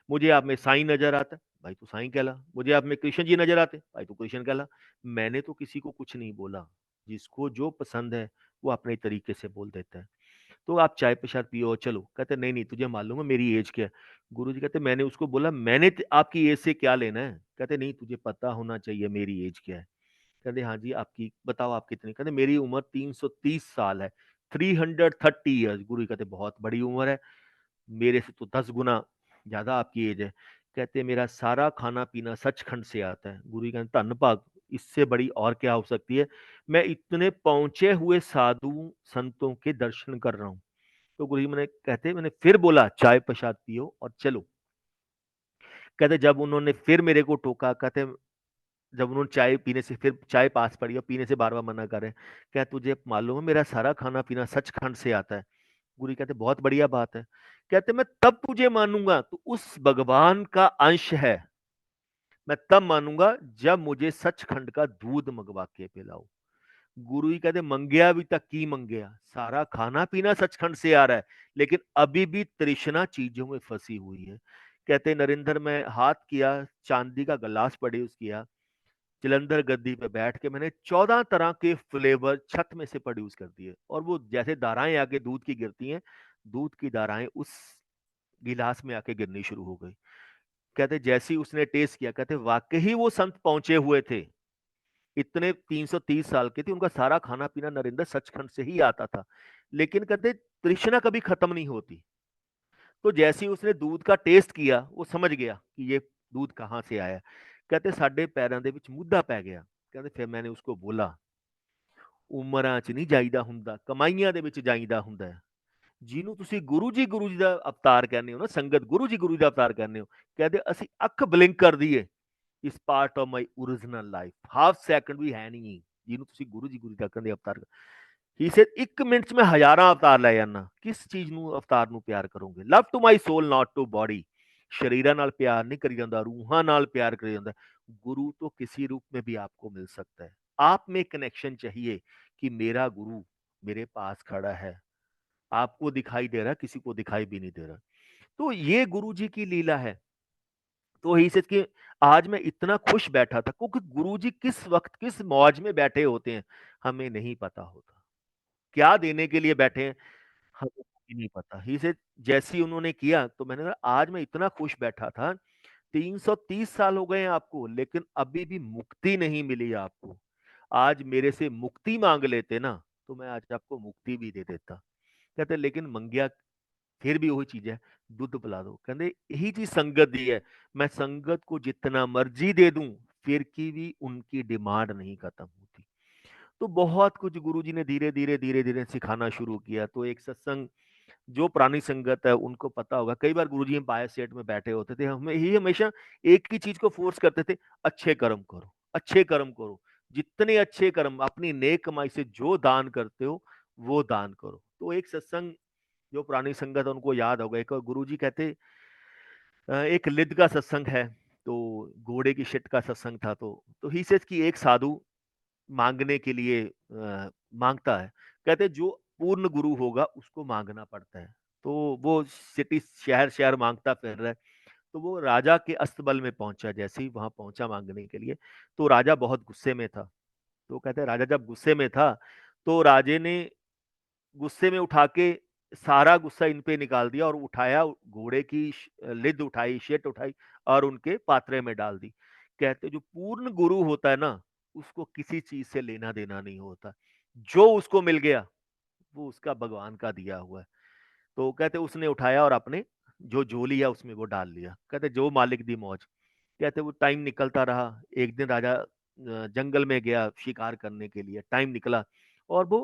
मुझे आप में साईं नजर आता है, भाई तू साईं कहला। मुझे आप में कृष्ण जी नजर आते, भाई तू कृष्ण कहला। मैंने तो किसी को कुछ नहीं बोला, जिसको जो पसंद है वो अपने तरीके से बोल देता है। तो आप चाय प्रसाद पियो और चलो। कहते नहीं नहीं, तुझे मालूम है मेरी एज क्या है। गुरु जी कहते मैंने उसको बोला मैंने आपकी एज से क्या लेना है। कहते नहीं, तुझे पता होना चाहिए मेरी एज क्या है। कहते हाँ जी, आपकी बताओ, आप कितनी। कहते मेरी उम्र 330 साल है, 330 ईयर्स। गुरु जी कहते बहुत बड़ी उम्र है, मेरे से तो 10 गुना ज्यादा आपकी एज है। कहते मेरा सारा खाना पीना सचखंड से आता है। गुरु जी कहते धन भाग, इससे बड़ी और क्या हो सकती है। मैं इतने पहुंचे हुए साधु संतों के दर्शन कर रहा हूं। तो गुरु जी मैंने कहते मैंने फिर बोला चाय प्रसाद पियो और चलो। कहते जब उन्होंने फिर मेरे को टोका, कहते जब उन्होंने चाय पीने से फिर चाय पास पड़ी और पीने से बार बार मना कर रहे हैं, क्या तुझे मालूम है मेरा सारा खाना पीना सचखंड से आता है। गुरु जी कहते बहुत बढ़िया बात है। कहते मैं तब तुझे मानूंगा तू उस भगवान का अंश है, मैं तब मानूंगा जब मुझे सचखंड का दूध मंगवा के पिलाओ। गुरु जी कहते मंगया भी तक की मंगया, सारा खाना पीना सचखंड से आ रहा है, लेकिन अभी भी तृष्णा चीजों में फंसी हुई है। कहते नरेंद्र, मैं हाथ किया, चांदी का गिलास प्रोड्यूस किया, जलंधर गद्दी पे बैठ के मैंने 14 तरह के फ्लेवर छत में से प्रोड्यूस कर दिए, और वो जैसे धाराएं आके दूध की गिरती हैं, दूध की धाराएं उस गिलास में आके गिरनी शुरू हो गई। कहते जैसे ही उसने टेस्ट किया, कहते वाकई ही वो संत पहुंचे हुए थे, इतने 330 साल के थे, उनका सारा खाना पीना नरेंद्र सचखंड से ही आता था, लेकिन कहते तृष्णा कभी खत्म नहीं होती। तो जैसे ही उसने दूध का टेस्ट किया, वो समझ गया कि ये दूध कहाँ से आया। कहते साडे पैरों ਦੇ ਵਿੱਚ ਮੁੱਦਾ ਪੈ ਗਿਆ। ਕਹਿੰਦੇ ਫਿਰ मैंने उसको बोला, ਉਮਰਾਂ 'ਚ ਨਹੀਂ ਜਾਈਦਾ ਹੁੰਦਾ, ਕਮਾਈਆਂ ਦੇ ਵਿੱਚ ਜਾਈਦਾ ਹੁੰਦਾ ਹੈ। ਜਿਹਨੂੰ ਤੁਸੀਂ ਗੁਰੂ ਜੀ ਦਾ ਅਵਤਾਰ ਕਹਿੰਦੇ ਹੋ ਨਾ, ਸੰਗਤ ਗੁਰੂ ਜੀ ਦਾ ਅਵਤਾਰ ਕਹਿੰਦੇ ਹੋ, ਕਹਿੰਦੇ ਅਸੀਂ ਅੱਖ ਬਲਿੰਕ ਕਰ ਦਈਏ, ਇਸ part of my original life half second ਵੀ ਹੈ ਨਹੀਂ, ਜਿਹਨੂੰ ਤੁਸੀਂ ਗੁਰੂ ਜੀ ਦਾ ਕਹਿੰਦੇ ਅਵਤਾਰ। ਹੀ ਸੇਡ 1 ਮਿੰਟ 'ਚ ਮੈਂ ਹਜ਼ਾਰਾਂ ਅਵਤਾਰ ਲੈ ਜਾਣਾ, ਕਿਸ ਚੀਜ਼ ਨੂੰ ਅਵਤਾਰ ਨੂੰ ਪਿਆਰ ਕਰੋਗੇ। Love to my soul not to body. शरीर नाल प्यार नहीं करी जाता, रूहां नाल प्यार करी जाता। गुरु तो किसी रूप में भी आपको मिल सकता है। आप में कनेक्शन चाहिए कि मेरा गुरु मेरे पास खड़ा है, आपको दिखाई दे रहा, किसी को दिखाई भी नहीं दे रहा। तो ये गुरु जी की लीला है। तो ही से कि आज मैं इतना खुश बैठा था, क्योंकि गुरु जी किस वक्त किस मौज में बैठे होते हैं हमें नहीं पता होता, क्या देने के लिए बैठे हैं हमें भी नहीं पता। ही से जैसे ही उन्होंने किया, तो मैंने कहा आज मैं इतना खुश बैठा था। 330 साल हो गए हैं आपको, लेकिन अभी भी मुक्ति नहीं मिली आपको। आज मेरे से मुक्ति मांग लेते ना, तो मैं आज आपको मुक्ति भी दे देता। कहते लेकिन मंगिया फिर भी वही चीज है, दूध पिला दो। कहते यही चीज संगत दी है, मैं संगत को जितना मर्जी दे दूं, फिर की भी उनकी डिमांड नहीं खत्म होती। तो बहुत कुछ गुरुजी ने धीरे धीरे धीरे धीरे सिखाना शुरू किया। तो एक सत्संग, जो पुरानी संगत है उनको पता होगा, कई बार गुरुजी हम बाय सेट में बैठे होते थे, हमें ही हमेशा एक ही चीज को फोर्स करते थे, अच्छे कर्म करो, अच्छे कर्म करो, जितने अच्छे कर्म अपनी नेक कमाई से जो दान करते हो वो दान करो। तो एक सत्संग जो पुरानी संगत है उनको याद होगा, एक गुरुजी कहते एक लिद का सत्संग है, तो घोड़े की शिट का सत्संग था। तो ही सेज कि एक साधु मांगने के लिए मांगता है। कहते जो पूर्ण गुरु होगा उसको मांगना पड़ता है। तो वो सिटी शहर शहर मांगता फिर रहा है। तो वो राजा के अस्तबल में पहुंचा, जैसे ही वहां पहुंचा मांगने के लिए, तो राजा बहुत गुस्से में था। तो कहते हैं राजा जब गुस्से में था, तो राजे ने गुस्से में उठा के सारा गुस्सा इन पे निकाल दिया, और उठाया घोड़े की लिद उठाई, शेट उठाई और उनके पात्रे में डाल दी। कहते जो पूर्ण गुरु होता है ना, उसको किसी चीज से लेना देना नहीं होता, जो उसको मिल गया वो उसका भगवान का दिया हुआ है। तो कहते उसने उठाया और अपने जो झोली है उसमें वो डाल लिया। कहते जो मालिक दी मौज। कहते वो टाइम निकलता रहा। एक दिन राजा जंगल में गया शिकार करने के लिए, टाइम निकला और वो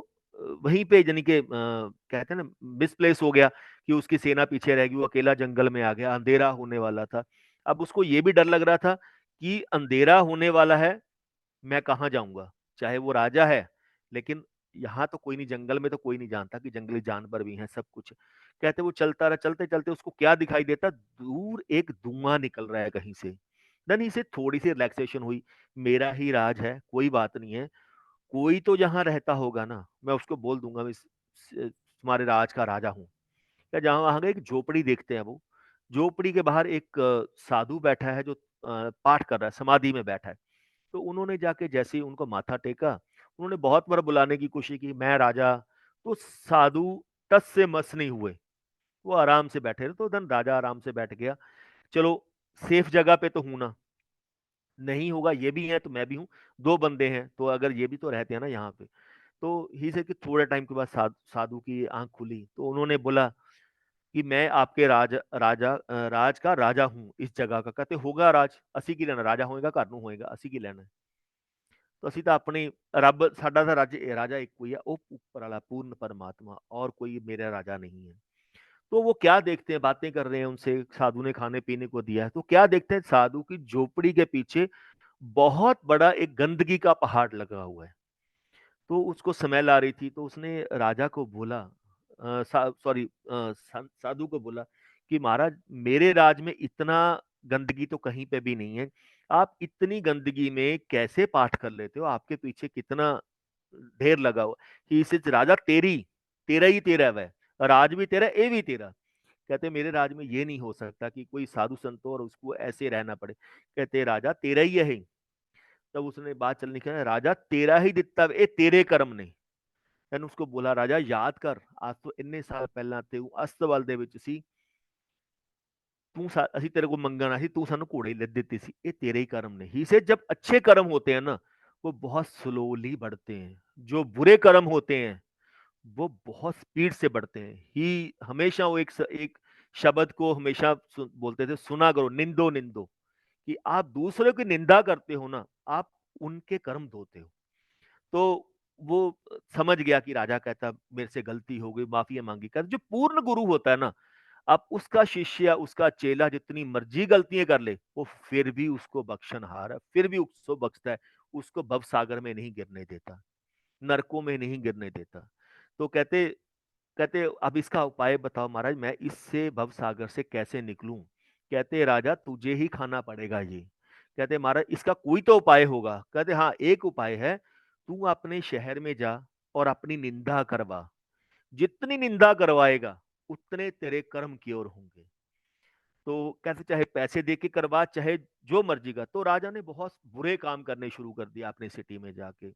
वहीं पे यानी कि कहते हैं ना मिसप्लेस हो गया, कि उसकी सेना पीछे रह गई, वो अकेला जंगल में आ गया, अंधेरा होने वाला था। अब उसको ये भी डर लग रहा था कि अंधेरा होने वाला है, मैं कहाँ जाऊंगा, चाहे वो राजा है, लेकिन यहाँ तो कोई नहीं, जंगल में तो कोई नहीं जानता कि जंगली जानवर भी हैं, सब कुछ। कहते वो चलता रहा, चलते चलते उसको क्या दिखाई देता, दूर एक धुआं निकल रहा है कहीं से। देन इसे थोड़ी सी रिलैक्सेशन हुई, मेरा ही राज है, कोई बात नहीं है, कोई तो यहाँ रहता होगा ना, मैं उसको बोल दूंगा मैं तुम्हारे राज का राजा हूँ। क्या जहाँ वहां एक झोपड़ी देखते हैं, वो झोपड़ी के बाहर एक साधु बैठा है, जो पाठ कर रहा है, समाधि में बैठा है। तो उन्होंने जाके जैसे ही उनको माथा टेका, उन्होंने बहुत बार बुलाने की कोशिश की, मैं राजा। तो साधु टस से मस नहीं हुए, वो आराम से बैठे रहे। तो धन राजा आराम से बैठ गया, चलो सेफ जगह पे तो हूं ना, नहीं होगा, ये भी है तो मैं भी हूँ, दो बंदे हैं तो अगर ये भी तो रहते हैं ना यहाँ पे। तो ही से कि थोड़े टाइम के बाद साधु की आंख खुली, तो उन्होंने बोला कि मैं आपके राज का राजा हूँ इस जगह का। कहते होगा राज, असी की लेना, राजा होएगा घर नूं होएगा, असी की लेना है। तो ਅਸੀਂ ਤਾਂ ਆਪਣੀ ਰੱਬ, ਸਾਡਾ ਤਾਂ ਰਾਜਾ ਇੱਕੋ ਹੀ ਆ, ਉਹ ਉੱਪਰ ਵਾਲਾ पूर्ण परमात्मा, और कोई मेरा राजा नहीं है। तो वो क्या देखते हैं, बातें कर रहे हैं उनसे, साधु ने खाने पीने को दिया है, तो क्या देखते हैं, साधु की झोपड़ी के पीछे बहुत बड़ा एक गंदगी का पहाड़ लगा हुआ है। तो उसको स्मेल आ रही थी, तो उसने राजा को बोला, साधु को बोला कि महाराज मेरे राज में इतना गंदगी तो कहीं पे भी नहीं है, आप इतनी गंदगी में कैसे पाठ कर लेते हो, आपके पीछे कितना ढेर लगा हुआ। ही सेज राजा तेरा ही तेरा वह, राज भी तेरा, ये भी तेरा। कहते मेरे राज में ये नहीं हो सकता कि कोई साधु संत हो और उसको ऐसे रहना पड़े। कहते राजा तेरा ही है। तब उसने बात चलने की, राजा तेरा ही दिता ए तेरे कर्म ने। मैंने उसको बोला राजा याद कर, आज तो इन्ने साल पहला ਤੂੰ ਅਸਤਬਲ ਦੇ ਵਿੱਚ ਸੀ, तू ਅਸੀਂ तेरे को मंगना ਸੀ, तू ਸਾਨੂੰ ਘੋੜੇ ले ਦਿੱਤੇ ਸੀ, ये तेरे ही कर्म ने। ही से जब अच्छे कर्म होते हैं ना, वो बहुत स्लोली बढ़ते हैं, जो बुरे कर्म होते हैं वो बहुत स्पीड से बढ़ते हैं। ही हमेशा वो एक शब्द को हमेशा बोलते थे, सुना करो, निंदो निंदो, कि आप दूसरों की निंदा करते हो ना, आप उनके कर्म धोते हो। तो वो समझ गया कि राजा कहता मेरे से गलती हो गई, माफी मांगी। कहता जो पूर्ण गुरु होता है ना, आप उसका शिष्य, उसका चेला जितनी मर्जी गलतियां कर ले, वो फिर भी उसको बख्शनहार है, फिर भी उसको बख्शता है, उसको भव सागर में नहीं गिरने देता, नरकों में नहीं गिरने देता। तो कहते कहते अब इसका उपाय बताओ महाराज, मैं इससे भव सागर से कैसे निकलूं। कहते राजा तुझे ही खाना पड़ेगा ये। कहते महाराज इसका कोई तो उपाय होगा। कहते हाँ एक उपाय है, तू अपने शहर में जा और अपनी निंदा करवा, जितनी निंदा करवाएगा उतने तेरे कर्म की ओर होंगे। तो कहते चाहे पैसे दे के करवा, चाहे जो मर्जी का। तो राजा ने बहुत बुरे काम करने शुरू कर दिया अपने सिटी में जाके।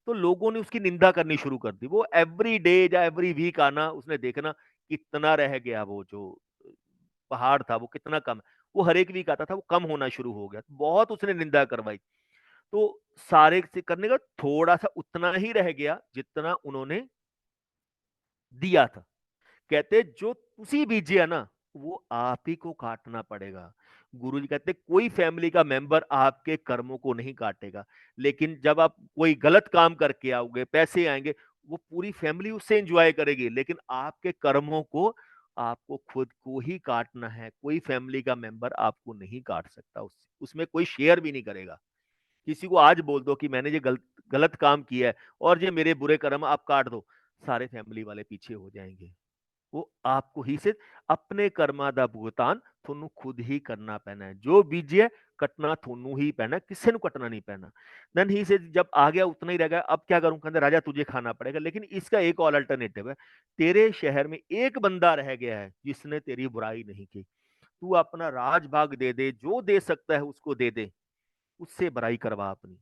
तो लोगों ने उसकी निंदा करनी शुरू कर दी। वो एवरी डे या एवरी वीक आना, उसने देखना कितना रह गया, वो जो पहाड़ था वो कितना कम है। वो हर एक वीक आता था, वो कम होना शुरू हो गया। बहुत उसने निंदा करवाई। तो सारे से करने का थोड़ा सा उतना ही रह गया जितना उन्होंने दिया था। कहते जो तुसी बीजे है ना, वो आप ही को काटना पड़ेगा। गुरुजी कहते कोई फैमिली का मेंबर आपके कर्मों को नहीं काटेगा, लेकिन जब आप कोई गलत काम करके आओगे, पैसे आएंगे, वो पूरी फैमिली उससे एंजॉय करेगी, लेकिन आपके कर्मों को आपको खुद को ही काटना है। कोई फैमिली का मेंबर आपको नहीं काट सकता, उसमें कोई शेयर भी नहीं करेगा। किसी को आज बोल दो कि मैंने ये गलत काम किया है और ये मेरे बुरे कर्म आप काट दो, सारे फैमिली वाले पीछे हो जाएंगे। वो आपको ही से अपने कर्मा दा भुगतान थोनू खुद ही करना पैना है। जो बीजे कटना थोनू ही पैना, किसी को कटना नहीं पैना। देन ही से जब आ गया उतना ही रह गया, अब क्या करूं। कहते राजा तुझे खाना पड़ेगा, लेकिन इसका एक और अल्टरनेटिव है। तेरे शहर में एक बंदा रह गया है जिसने तेरी बुराई नहीं की, तू अपना राज भाग दे दे, जो दे सकता है उसको दे दे, उससे बुराई करवा अपनी।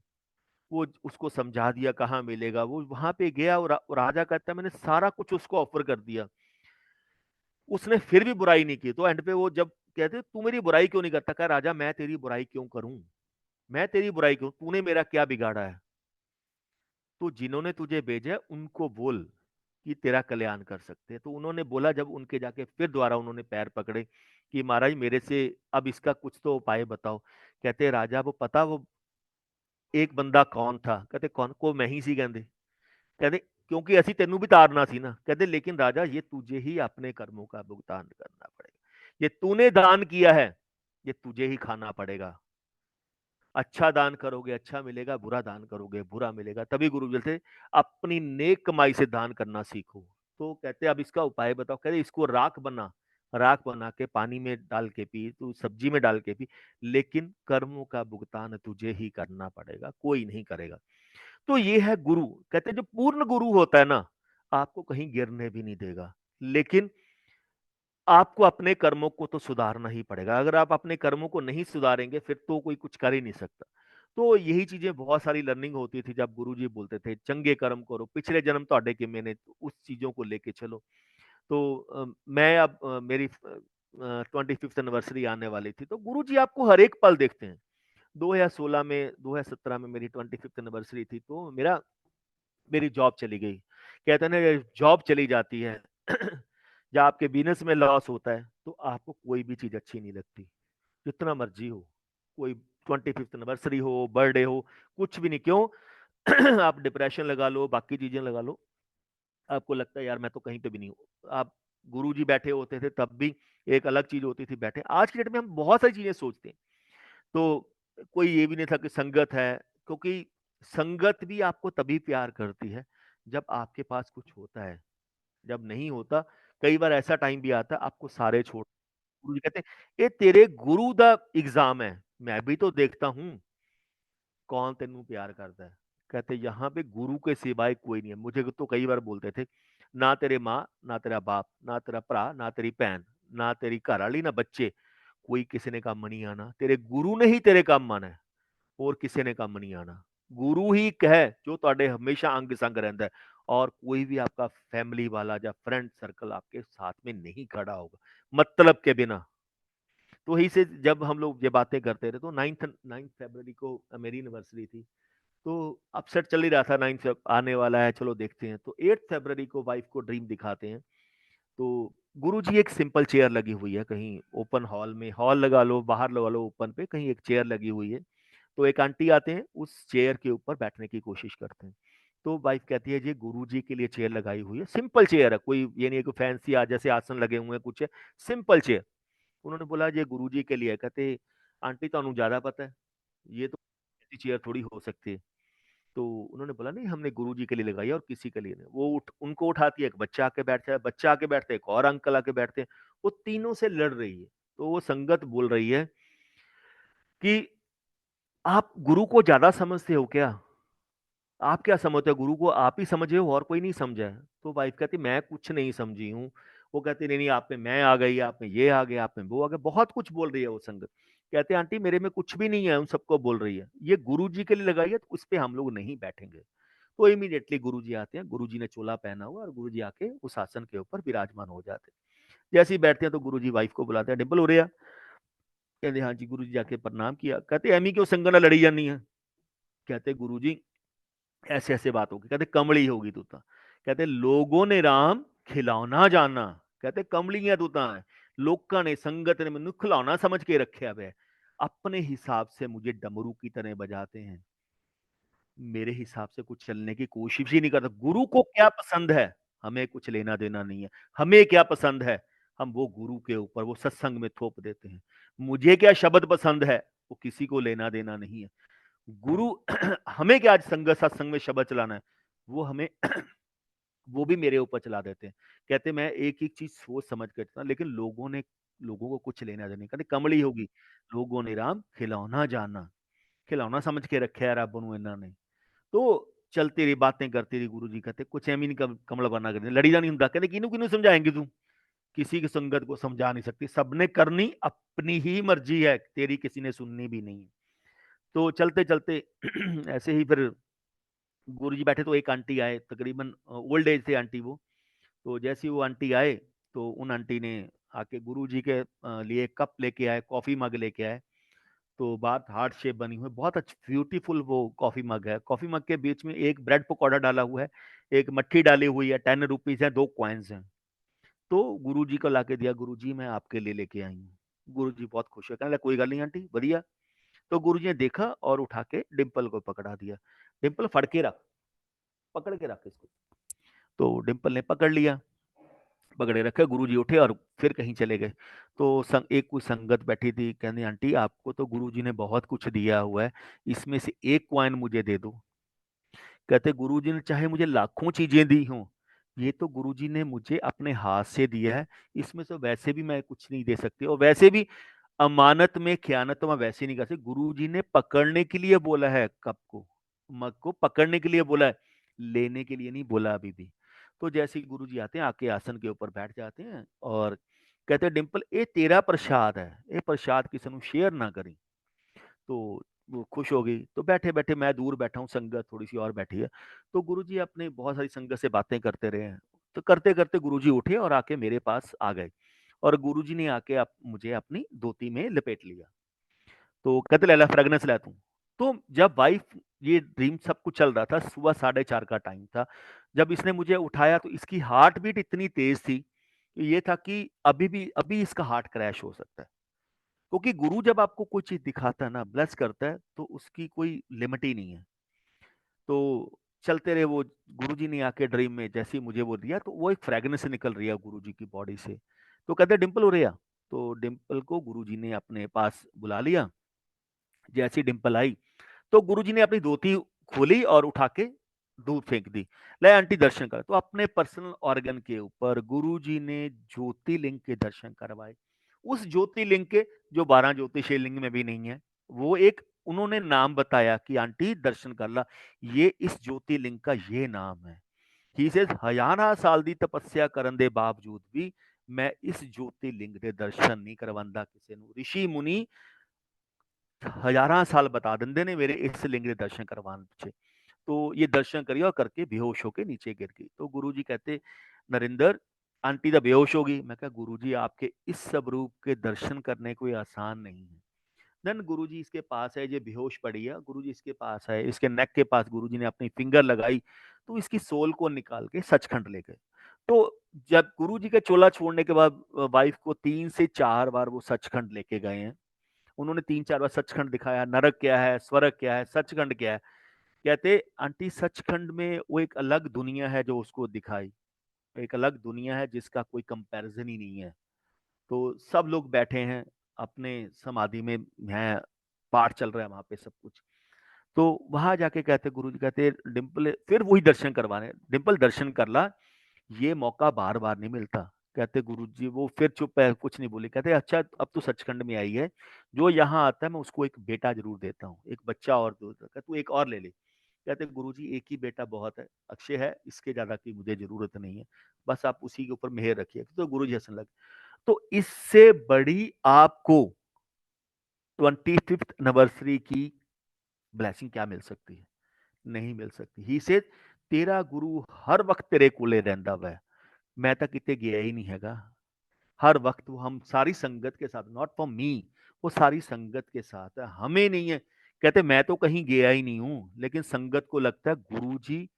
वो उसको समझा दिया कहाँ मिलेगा। वो वहां पे गया और राजा कहता है मैंने सारा कुछ उसको ऑफर कर दिया, उसने फिर भी बुराई नहीं की। तो एंड पे वो जब कहते तू मेरी बुराई क्यों नहीं करता, कहा राजा मैं तेरी बुराई क्यों करूं, मैं तेरी बुराई क्यों, तूने मेरा क्या बिगाड़ा है। तो जिन्होंने तुझे भेजा उनको बोल कि तेरा कल्याण कर सकते हैं। तो उन्होंने बोला, जब उनके जाके फिर दोबारा उन्होंने पैर पकड़े कि महाराज मेरे से अब इसका कुछ तो उपाय बताओ। कहते राजा वो पता वो एक बंदा कौन था। कहते कौन, को मैं ही सी। कहते क्योंकि ਅਸੀਂ तेनू भी तारना सी ना। कहते लेकिन राजा ये तुझे ही अपने कर्मों का भुगतान करना पड़ेगा, ये तूने दान किया है, ये तुझे ही खाना पड़ेगा। अच्छा दान करोगे अच्छा मिलेगा, बुरा दान करोगे बुरा मिलेगा। तभी गुरु जी थे अपनी नेक कमाई से दान करना सीखो। तो कहते अब इसका उपाय बताओ। कहते इसको राख बना के पानी में डाल के पी, तू सब्जी में डाल के पी, लेकिन कर्मों का भुगतान तुझे ही करना पड़ेगा, कोई नहीं करेगा। तो ये है गुरु। कहते हैं जो पूर्ण गुरु होता है ना, आपको कहीं गिरने भी नहीं देगा। लेकिन आपको अपने कर्मों को तो सुधारना ही पड़ेगा। अगर आप अपने कर्मों को नहीं सुधारेंगे फिर तो कोई कुछ कर ही नहीं सकता। तो यही चीजें बहुत सारी लर्निंग होती थी जब गुरुजी बोलते थे चंगे कर्म करो, पिछले जन्म ਤੁਹਾਡੇ किमें ने, तो उस चीजों को लेके चलो। तो मैं अब मेरी 25th एनिवर्सरी आने वाली थी, तो गुरुजी आपको हर एक पल देखते हैं। 2016 में 2017 में मेरी 25th एनिवर्सरी थी, तो मेरी जॉब चली गई। कहते हैं ना, जॉब चली जाती है जब आपके बिजनेस में लॉस होता है तो आपको कोई भी चीज अच्छी नहीं लगती, जितना मर्जी हो। कोई 25th एनिवर्सरी हो, बर्थडे हो, कुछ भी नहीं। क्यों? आप डिप्रेशन लगा लो, बाकी चीजें लगा लो, आपको लगता है यार मैं तो कहीं पे भी नहीं हूँ। आप गुरुजी बैठे होते थे तब भी एक अलग चीज होती थी बैठे। आज की डेट में हम बहुत सारी चीजें सोचते हैं। तो कोई ये भी नहीं था कि संगत है, क्योंकि संगत भी आपको तभी प्यार करती है जब आपके पास कुछ होता है। जब नहीं होता, कई बार ऐसा टाइम भी आता है आपको सारे छोड़। गुरु जी कहते हैं ये तेरे गुरु दा एग्जाम है, मैं भी तो देखता हूं कौन तेनू प्यार करता है। कहते यहाँ पे गुरु के सिवाय कोई नहीं है। मुझे तो कई बार बोलते थे, ना तेरे माँ, ना तेरा बाप, ना तेरा भरा, ना तेरी भैन, ना तेरी घर वाली, ना बच्चे, कोई किसी ने काम नहीं आना। तेरे गुरु ने ही तेरे काम आना है, और किसी ने काम नहीं आना। गुरु ही है जो ਤੁਹਾਡੇ हमेशा अंग संग रहता है, और कोई भी आपका फैमिली वाला या फ्रेंड सर्कल आपके साथ में नहीं खड़ा होगा मतलब के बिना। तो वही से जब हम लोग ये बातें करते थे, तो 9 फरवरी को मेरी एनिवर्सरी थी। तो अपसेट चल ही रहा था, 9 फेब आने वाला है, चलो देखते हैं। तो 8 फरवरी को वाइफ को ड्रीम दिखाते हैं। तो गुरुजी एक सिंपल चेयर लगी हुई है कहीं ओपन हॉल में, हॉल लगा लो, बाहर लगा लो, ओपन पे कहीं एक चेयर लगी हुई है। तो एक आंटी आते हैं, उस चेयर के ऊपर बैठने की कोशिश करते हैं। तो वाइफ कहती है जी गुरुजी के लिए चेयर लगाई हुई है, सिंपल चेयर है, कोई ये नहीं है कि फैंसी आज जैसे आसन लगे हुए हैं, कुछ है, सिंपल चेयर। उन्होंने बोला ये गुरुजी के लिए है। कहते आंटी तो ज्यादा पता है, ये तो ऐसी चेयर थोड़ी हो सकती है। तो उन्होंने बोला नहीं, हमने गुरुजी के लिए लगाई है और किसी के लिए नहीं। वो उनको उठाती है, एक बच्चा आके बैठता है, बच्चा आके बैठते हैं, एक और अंकल आके बैठते हैं। वो तीनों से लड़ रही है। तो वो संगत बोल रही है कि आप गुरु को ज्यादा समझते हो क्या? आप क्या समझते हो? गुरु को आप ही समझे हो और कोई नहीं समझा है। तो वाइफ कहती मैं कुछ नहीं समझी हूँ। वो कहती नहीं नहीं, आप में मैं आ गई, आप में ये आ गया, आप में वो आ गया, बहुत कुछ बोल रही है वो संगत। कहते आंटी मेरे में कुछ भी नहीं है, उन सबको बोल रही है, ये गुरु जी के लिए लगाई है, तो उस पे हम लोग नहीं बैठेंगे। तो इमीडिएटली गुरुजी आते हैं, गुरुजी ने चोला पहना हुआ, और गुरुजी आके उस आसन के ऊपर विराजमान हो जाते हैं। जैसे ही बैठते हैं तो गुरुजी वाइफ को बुलाते हैं, डिंपल हो रहा? कहते हाँ जी। गुरुजी जाके प्रणाम किया। कहते एमी क्यों संगत नाल लड़ी जानी है? कहते गुरुजी ऐसे ऐसे बात होगी। कहते कमली होगी तू ता। कहते लोगों ने राम खिलौना जाना। कहते कमली है तू ता, लोगों ने संगत ने मैनू खिलौना समझ के रखा हुआ है, अपने हिसाब से मुझे डमरू की तरह बजाते हैं, मेरे हिसाब से कुछ चलने की कोशिश ही नहीं करता। गुरु को क्या पसंद है हमें कुछ लेना देना नहीं है। हमें क्या पसंद है हम वो गुरु के ऊपर वो सत्संग में थोप देते हैं। मुझे क्या शब्द पसंद है वो किसी को लेना देना नहीं है। गुरु हमें क्या आज संगत सत्संग में शब्द चलाना है, वो हमें वो भी मेरे ऊपर चला देते हैं। कहते मैं एक एक चीज सोच समझ कर चलता, लेकिन लोगों को कुछ लेना देना नहीं। कहते कमली होगी, लोगों ने राम खिलौना जाना, खिलौना समझ के रखे है रब नूं इन्हां ने। तो चलती रही, बातें करती रही। गुरु जी कहते कुछ एम ही नहीं, कमला बना कर लड़ी नहीं होंगे। कहते किनू किनू समझाएंगे तू, किसी की संगत को समझा नहीं सकती, सबने करनी अपनी ही मर्जी है, तेरी किसी ने सुननी भी नहीं। तो चलते चलते ऐसे ही फिर गुरु जी बैठे, तो एक आंटी आए, तकरीबन ओल्ड एज थे आंटी वो। तो जैसे ही वो आंटी आए, तो उन आंटी ने आके गुरु जी के लिए कप लेके आए, कॉफी मग लेके आए। तो बात हार्ट शेप बनी हुई है, बहुत अच्छा ब्यूटीफुल वो कॉफी मग है। कॉफी मग के बीच में एक ब्रेड पकौड़ा डाला हुआ है, एक मट्ठी डाली हुई है, 10 रुपीज है, 2 कॉइन्स हैं। तो गुरुजी को लाके दिया, गुरुजी मैं आपके लिए लेके आई हूँ। गुरुजी बहुत खुश है, कहने लगे कोई गल नहीं आंटी बढ़िया। तो गुरुजी ने देखा और उठा के डिम्पल को पकड़ा दिया, डिम्पल फड़ के रख, पकड़ के रख इसको। तो डिम्पल ने पकड़ लिया, पकड़े रखे। गुरुजी उठे और फिर कहीं चले गए। तो एक कुछ संगत बैठी थी, कहने आंटी आपको तो गुरुजी ने बहुत कुछ दिया हुआ है, इसमें से एक कॉइन मुझे दे दो। कहते गुरुजी ने चाहे मुझे लाखों चीजें दी हों, ये तो गुरुजी ने मुझे अपने हाथ से दिया है, इसमें तो वैसे भी मैं कुछ नहीं दे सकती, और वैसे भी अमानत में खयानत तो मैं वैसे नहीं कर सकती। गुरुजी ने पकड़ने के लिए बोला है, कप को मग को पकड़ने के लिए बोला है, लेने के लिए नहीं बोला अभी भी। तो जैसे ही गुरुजी आते हैं, आके आसन के ऊपर बैठ जाते हैं, और कहते डिंपल ये तेरा प्रसाद है, ये प्रसाद किसी को शेयर ना करी। तो वो खुश हो गई। तो बैठे बैठे मैं दूर बैठा हूँ, संगत थोड़ी सी और बैठी है। तो गुरुजी अपने बहुत सारी संगत से बातें करते रहे हैं। तो करते करते गुरुजी उठे और आके मेरे पास आ गए, और गुरुजी ने आके मुझे अपनी धोती में लपेट लिया। तो कहते ले ला फ्रेगनेंस ला तू। तो जब वाइफ, ये ड्रीम सब कुछ चल रहा था, सुबह 4:30 का टाइम था, जब इसने मुझे उठाया तो इसकी हार्ट बीट इतनी तेज थी कि ये था कि अभी इसका हार्ट क्रैश हो सकता है। क्योंकि गुरु जब आपको कोई चीज दिखाता है ना, ब्लेस करता है, तो उसकी कोई लिमिट ही नहीं है। तो चलते रहे वो। गुरुजी ने आके ड्रीम में जैसे ही मुझे वो दिया, तो वो एक फ्रेगनेंस निकल रही है गुरुजी की बॉडी से। तो कहते डिम्पल हो रही। तो डिम्पल को गुरुजी ने अपने पास बुला लिया। जैसी डिम्पल आई तो गुरुजी ने अपनी धोती खोली और उठा के दूर फेंक दी। ले आंटी दर्शन कर। तो अपने पर्सनल ऑर्गन के ऊपर गुरुजी ने ज्योतिर्लिंग के दर्शन करवाए। उस ज्योतिर्लिंग के, जो 12 ज्योतिषीय लिंग में भी नहीं है, वो एक उन्होंने नाम बताया कि आंटी दर्शन कर ला, ये इस ज्योतिर्लिंग का ये नाम है। ही सेज 1000 साल दी तपस्या करन दे बावजूद भी मैं इस ज्योतिर्लिंग के दर्शन नहीं करवांदा किसी ਨੂੰ। ऋषि मुनि 1000 साल बता देंगे ने मेरे इस लिंग के दर्शन करवाने पीछे। तो ये दर्शन करिए, और करके बेहोश होके नीचे गिर गई। तो गुरुजी कहते नरेंद्र आंटी तो बेहोश होगी। मैं कहा गुरुजी आपके इस स्वरूप के दर्शन करने कोई आसान नहीं है। देन गुरुजी इसके पास है, ये बेहोश पड़ी है, गुरुजी इसके पास है, इसके नेक के पास गुरुजी ने अपनी फिंगर लगाई, तो इसकी सोल को निकाल के सचखंड ले गए। तो जब गुरुजी का चोला छोड़ने के बाद वाइफ को 3 से 4 बार वो सचखंड लेके गए हैं। उन्होंने 3-4 बार सचखंड दिखाया, नरक क्या है, स्वर्ग क्या है, सचखंड क्या है। कहते आंटी सचखंड में वो एक अलग दुनिया है जो उसको दिखाई, एक अलग दुनिया है जिसका कोई कंपैरिजन ही नहीं है। तो सब लोग बैठे हैं अपने समाधि में, है पाठ चल रहा है वहां पे सब कुछ। तो वहां जाके कहते गुरुजी कहते डिंपल फिर वही दर्शन करवाने, डिंपल दर्शन कर ला, ये मौका बार बार नहीं मिलता। कहते गुरुजी वो फिर चुप है, कुछ नहीं बोले। कहते अच्छा अब तो सचखंड में आई है, जो यहाँ आता है मैं उसको एक बेटा जरूर देता हूँ, एक बच्चा और दो। कहते तू एक और ले ले। कहते गुरुजी एक ही बेटा बहुत है, अक्षय है, इसके ज्यादा की मुझे जरूरत नहीं है, बस आप उसी के ऊपर मेहर रखिए। तो गुरुजी हंसने लगे। तो इससे बड़ी आपको 25th एनिवर्सरी की ब्लेसिंग क्या मिल सकती है? नहीं मिल सकती। ही से तेरा गुरु हर वक्त तेरे कोले रहंदा वा, मैं तो किते गया ही नहीं हैगा। हर वक्त वो हम सारी संगत के साथ, नॉट फॉर मी, वो सारी संगत के साथ है, हमें नहीं है। कहते मैं तो कहीं गया ही नहीं हूं, लेकिन संगत को लगता है गुरुजी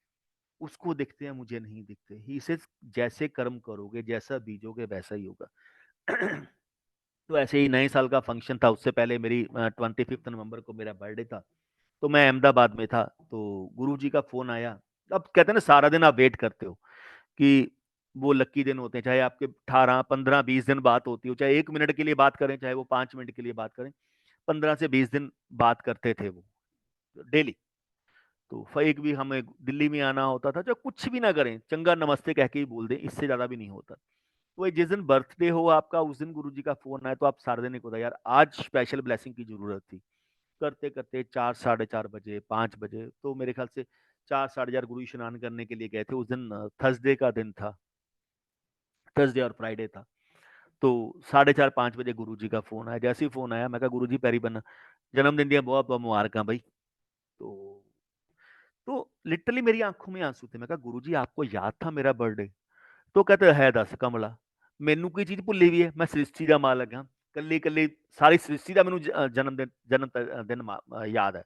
उसको दिखते हैं, मुझे नहीं दिखते। ही से जैसे कर्म करोगे, जैसा बीजोगे वैसा ही होगा। तो ऐसे ही नए साल का फंक्शन था, उससे पहले मेरी 25 नवंबर को मेरा बर्थडे था। तो मैं अहमदाबाद में था, तो गुरुजी का फोन आया। अब कहते हैं ना सारा दिन आप वेट करते हो कि वो लकी दिन होते हैं, चाहे आपके 18, 15, 20 दिन बात होती हो, चाहे 1 मिनट के लिए बात करें, चाहे वो 5 मिनट के लिए बात करें, 15 से 20 दिन बात करते थे वो डेली। तो एक भी हमें दिल्ली में आना होता था, जो कुछ भी ना करें, चंगा नमस्ते कह के ही बोल दें, इससे ज्यादा भी नहीं होता। तो जिस दिन बर्थडे हो आपका, उस दिन गुरुजी का फोन आया, तो आप सार्वजनिक होता यार आज स्पेशल ब्लेसिंग की जरूरत थी। करते करते 4, 4:30 बजे, 5 बजे, तो मेरे ख्याल से 4, 4:30 गुरु स्नान करने के लिए गए थे। उस दिन थर्सडे का दिन था, थर्सडे और फ्राइडे था। तो 4:30, 5 बजे गुरुजी का फोन आया। जैसे ही फोन आया, मैं कहा गुरुजी पैरी बना, जन्मदिन दिया बहुत बहुत मुबारक भाई। तो लिटरली मेरी आंखों में आंसू थे। मैं कहा गुरुजी आपको याद था मेरा बर्थडे? तो कहते है दस कमला, मैनू की चीज भुली हुई है, मैं सृष्टि का मालक हाँ, कली कली सारी सृष्टि का मैनू जन्म दिन याद है।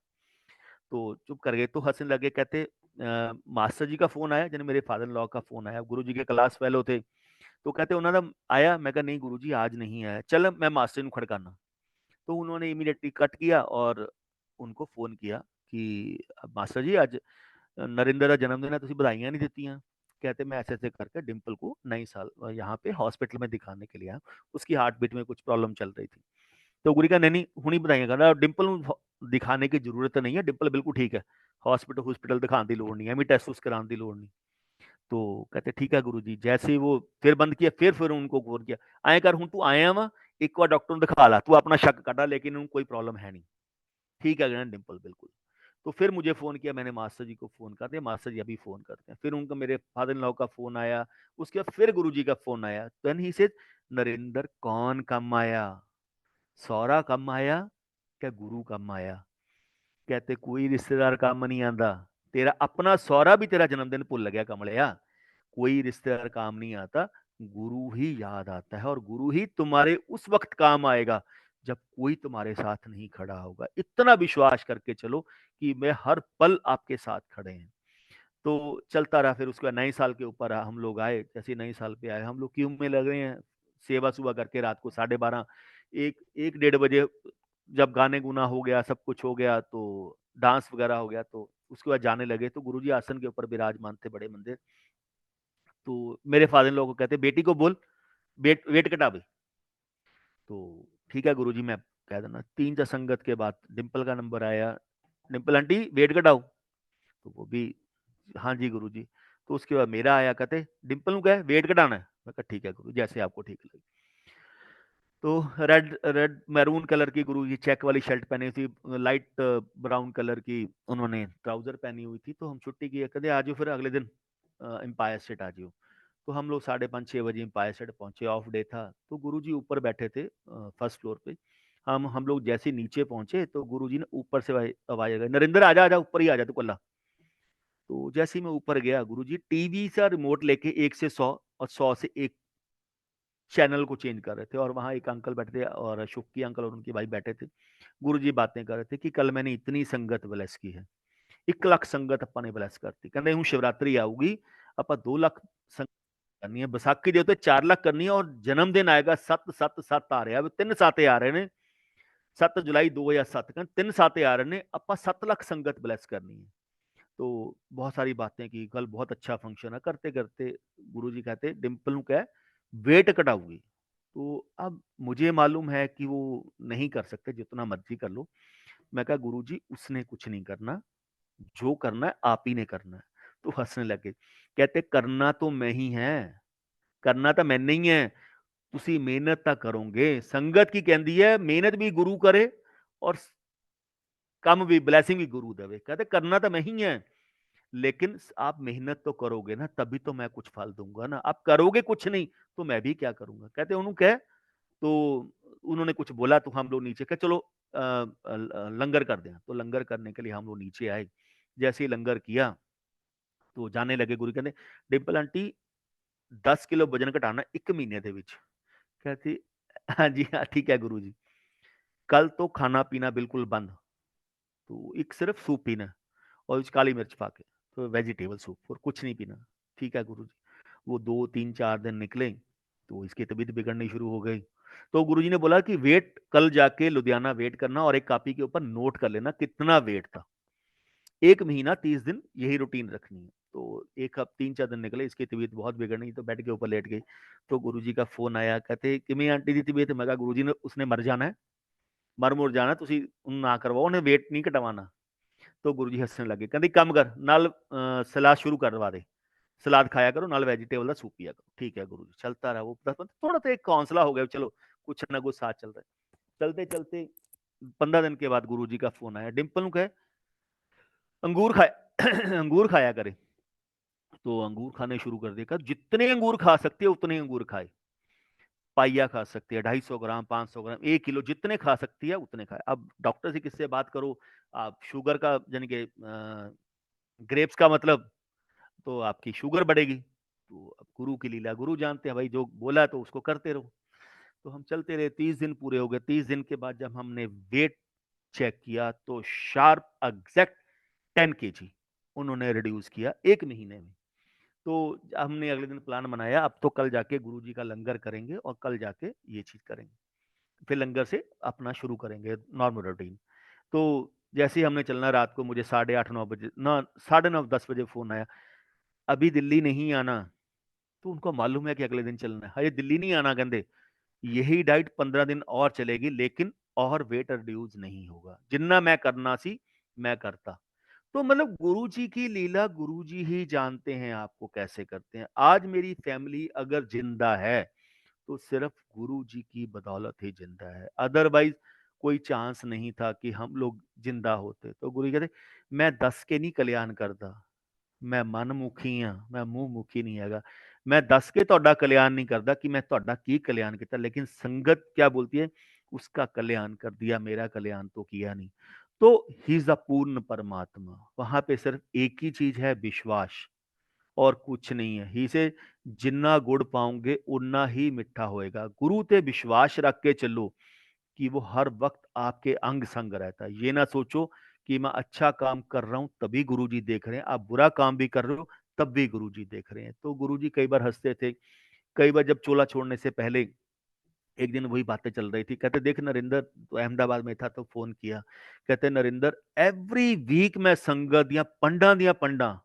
तो चुप कर गए। तो हंसने लगे। कहते मास्टर जी का फोन आया, यानी मेरे फादर इन लॉ का फोन आया, गुरु जी के क्लास फेलो थे। तो कहते उन्होंने आया, मैं कहा नहीं गुरु जी आज नहीं आया, चल मैं मास्टर ਨੂੰ खड़काना। तो उन्होंने इमीडिएटली कट किया और उनको फोन किया कि मास्टर जी आज नरेंद्र का जन्मदिन है, तुम बधाइयां नहीं दित्तियां। कहते मैं ऐसे ऐसे करके डिम्पल को नई साल यहाँ पे हॉस्पिटल में दिखाने के लिए आया, उसकी हार्ट बीट में कुछ प्रॉब्लम चल रही थी। तो गुरु का नहीं हुणी बधाइयां करना, डिम्पल दिखाने की जरूरत नहीं है, डिम्पल बिल्कुल ठीक है, हॉस्पिटल हॉस्पिटल दिखाने की लोड़ नहीं है, टेस्ट टूस्ट कराने की लोड़ नहीं। तो कहते ठीक है गुरु जी। जैसे ही वो फिर बंद किया, फिर उनको फोन किया, आए कर हूं तू आया वा, एक बार डॉक्टर ने दिखा ला, तू अपना शक कटा, लेकिन उनको कोई प्रॉब्लम है नहीं, ठीक है डिम्पल बिल्कुल। तो फिर मुझे फ़ोन किया, मैंने मास्टर जी को फ़ोन कर दिया, मास्टर जी अभी फ़ोन करते हैं। फिर उनका मेरे फादर इन लॉ का फ़ोन आया, उसके बाद फिर गुरुजी का फ़ोन आया। देन ही सेड, "नरेंद्र कौन कम आया? सौरा कम आया क्या गुरु कम आया?" कहते कोई रिश्तेदार काम नहीं आंदा, तेरा अपना सौरा भी तेरा जन्मदिन भुल गया कमलिया। कोई रिश्तेदार काम नहीं आता, गुरु ही याद आता है और गुरु ही तुम्हारे उस वक्त काम आएगा जब कोई तुम्हारे साथ नहीं खड़ा होगा। इतना विश्वास करके चलो कि मैं हर पल आपके साथ खड़े हैं। तो चलता रहा। फिर उसके बाद नए साल के ऊपर हम लोग आए। जैसे नए साल पे आए, हम लोग क्यू में लग रहे हैं, सेवा सुबह करके रात को 12:30 एक डेढ़ बजे जब गाने गुना हो गया, सब कुछ हो गया, तो डांस वगैरह हो गया, तो उसके बाद जाने लगे। तो गुरुजी आसन के ऊपर विराजमान थे, बड़े मंदिर। तो मेरे फादर इन लॉ को कहते, बेटी को बोल वेट घटा भाई। तो ठीक है गुरुजी, मैं कह देना। 3 संगत के बाद डिम्पल का नंबर आया, डिम्पल आंटी वेट घटाओ। तो वो भी हाँ जी गुरुजी। तो उसके बाद मेरा आया, कहते डिम्पल नु कहे वेट घटाना है। मैं कहा ठीक है गुरु, जैसे आपको ठीक लगे। तो रेड रेड मैरून कलर की गुरु जी चेक वाली शर्ट पहनी थी, लाइट ब्राउन कलर की उन्होंने ट्राउजर पहनी हुई थी। तो हम छुट्टी की, कहते आ जाओ फिर अगले दिन एम्पायर स्टेट आ जाओ। तो हम लोग 5:30-6 बजे एम्पायर स्टेट पहुंचे, ऑफ डे था। तो गुरुजी ऊपर बैठे थे फर्स्ट फ्लोर पे। हम लोग जैसे नीचे पहुंचे तो गुरुजी ने ऊपर से आवाज आ गई, नरेंद्र आजा आजा, ऊपर ही आ जा तू कल्ला। तो जैसे ही मैं ऊपर गया, गुरुजी टीवी से रिमोट लेके 1 से 100 और 100 से 1 चैनल को चेंज कर रहे थे। और वहां एक अंकल बैठे थे और शुक्की अंकल और उनके भाई बैठे थे। गुरुजी बातें कर रहे थे कि कल मैंने इतनी संगत ब्लेस की है, 1 ਲੱਖ ਸੰਗਤ ਆਪਾਂ ਨੇ ਬਲੈਸ ਕਰਤੀ। ਕਹਿੰਦੇ ਹੁਣ ਸ਼ਿਵਰਾਤਰੀ ਆਊਗੀ, ਆਪਾਂ 2 ਲੱਖ ਸੰਗਤ ਕਰਨੀ ਹੈ, ਵਿਸਾਖੀ ਦੇ ਉੱਤੇ 4 ਲੱਖ ਕਰਨੀ ਹੈ, ਔਰ ਜਨਮ ਦਿਨ ਆਏਗਾ 7-7-7 ਆ ਰਿਹਾ, 3 ਸਾਤੇ ਆ ਰਹੇ ਨੇ, 7 ਜੁਲਾਈ 2007, ਕਹਿੰਦੇ 3 ਸਾਤੇ ਆ ਰਹੇ ਨੇ, ਆਪਾਂ 7 ਲੱਖ ਸੰਗਤ ਬਲੈਸ ਕਰਨੀ है। तो बहुत सारी बातें की, कल बहुत अच्छा फंक्शन है। करते करते गुरुजी कहते डिम्पल नु कह वेट घटाऊगी। तो अब मुझे मालूम है कि वो नहीं कर सकते, जितना मर्जी कर लो। मैं कहा गुरुजी उसने कुछ नहीं करना, जो करना है आप ही ने करना है। तो हंसने लगे, कहते करना तो मैं ही है, करना तो मैंने ही है, ਤੁਸੀਂ ਮਿਹਨਤ ਤਾਂ ਕਰੋਗੇ। ਸੰਗਤ ਕੀ ਕਹਿੰਦੀ ਹੈ, ਮਿਹਨਤ ਵੀ ਗੁਰੂ करे और ਕੰਮ भी ब्लेसिंग भी गुरु देवे। कहते करना तो मैं ही है, लेकिन आप मेहनत तो करोगे ना, तभी तो मैं कुछ फल दूंगा ना। आप करोगे कुछ नहीं तो मैं भी क्या करूंगा। कहते उन्होंने कह, तो उन्होंने कुछ बोला तो हम लोग नीचे कहे चलो लंगर कर दें। तो लंगर करने के लिए हम लोग नीचे आए। जैसे ही लंगर किया तो जाने लगे। गुरु कहते डिम्पल आंटी 10 किलो वजन घटाना 1 महीने ਦੇ ਵਿੱਚ। कहती हाँ जी हाँ ठीक है गुरु जी, कल तो खाना पीना बिल्कुल बंद, तो एक सिर्फ सूप पीना है और उस काली मिर्च पाके, तो वेजिटेबल सूप, और कुछ नहीं पीना। ठीक है गुरु जी। वो 2-3-4 दिन निकले तो इसकी तबीयत बिगड़नी शुरू हो गई। तो गुरुजी ने बोला कि वेट कल जाके लुधियाना वेट करना और एक कॉपी के ऊपर नोट कर लेना कितना वेट था। 1 महीना 30 दिन यही रूटीन रखनी है। तो एक हफ्ते 3-4 दिन निकले, इसकी तबीयत बहुत बिगड़नी, तो बेड के ऊपर लेट गई। तो गुरुजी का फोन आया, कहते किवें आंटी दी तबीयत। मैं कहा गुरुजी ने उसने मर जाना है, मर मुर जाना, ਤੁਸੀਂ ना करवाओ, ਉਹਨੇ वेट नहीं घटावाना। तो गुरु जी हंसने लगे, कहते कम कर नाल सलाद शुरू करवा दे, सलाद खाया करो, नाल वेजिटेबल का सूप पिया करो। ठीक है गुरु जी। चलता रहा वो, थोड़ा तो एक हौसला हो गया, चलो कुछ ना कुछ साथ चल रहा है। चलते चलते 15 दिन के बाद गुरु जी का फोन आया, डिम्पल नु कहे अंगूर खाए अंगूर खाया करे। तो अंगूर खाने शुरू कर दिया, जितने अंगूर खा सकते हो उतने अंगूर खाए। पाइया खा सकती है, 250 ग्राम, 500 ग्राम, 1 किलो, जितने खा सकती है उतने खाए। अब डॉक्टर से किससे बात करो, आप शुगर का यानी कि ग्रेप्स का मतलब, तो आपकी शुगर बढ़ेगी। तो अब गुरु की लीला गुरु जानते हैं भाई, जो बोला तो उसको करते रहो। तो हम चलते रहे, 30 दिन पूरे हो गए। 30 दिन के बाद जब हमने वेट चेक किया तो शार्प एग्जैक्ट 10 केजी उन्होंने रिड्यूस किया 1 महीने में। तो हमने अगले दिन प्लान बनाया, अब तो कल जाके गुरु जी का लंगर करेंगे और कल जाके ये चीज करेंगे, फिर लंगर से अपना शुरू करेंगे नॉर्मल रूटीन। तो जैसे ही हमने चलना, रात को मुझे 8:30-9 बजे ना 9:30-10 बजे फोन आया, अभी दिल्ली नहीं आना। तो उनको मालूम है कि अगले दिन चलना है। अरे दिल्ली नहीं आना, कहते यही डाइट 15 दिन और चलेगी, लेकिन और वेट रिड्यूस नहीं होगा। जिन्ना मैं करना सी मैं करता। तो मतलब गुरु जी की लीला गुरु जी ही जानते हैं आपको कैसे करते हैं। आज मेरी फैमिली अगर जिंदा है तो सिर्फ गुरु जी की बदौलत ही जिंदा है, अदरवाइज कोई चांस नहीं था कि हम लोग जिंदा होते। तो गुरु जी कहते मैं दस के नहीं कल्याण करता, मैं मनमुखी हाँ, मैं मूंह मुखी नहीं हैगा। मैं दस के ਤੁਹਾਡਾ कल्याण नहीं करता कि मैं ਤੁਹਾਡਾ की कल्याण किया, लेकिन संगत क्या बोलती है, उसका कल्याण कर दिया, मेरा कल्याण तो किया नहीं। तो ही इज द पूर्ण परमात्मा। वहां पे सिर्फ एक ही चीज है, विश्वास, और कुछ नहीं है। ही से जिन्ना गुड़ पाओगे उतना ही मिठा होएगा। गुरु ते विश्वास रख के चलो कि वो हर वक्त आपके अंग संग रहता है। ये ना सोचो कि मैं अच्छा काम कर रहा हूं तभी गुरुजी देख रहे हैं, आप बुरा काम भी कर रहे हो तब भी गुरुजी देख रहे हैं। तो गुरुजी कई बार हंसते थे। कई बार जब चोला छोड़ने से पहले एक दिन वही बातें चल रही थी, कहते देख नरेंद्र, तो अहमदाबाद में था तो फोन किया, कहते नरेंद्र एवरी वीक मैं संगत दियां पंडा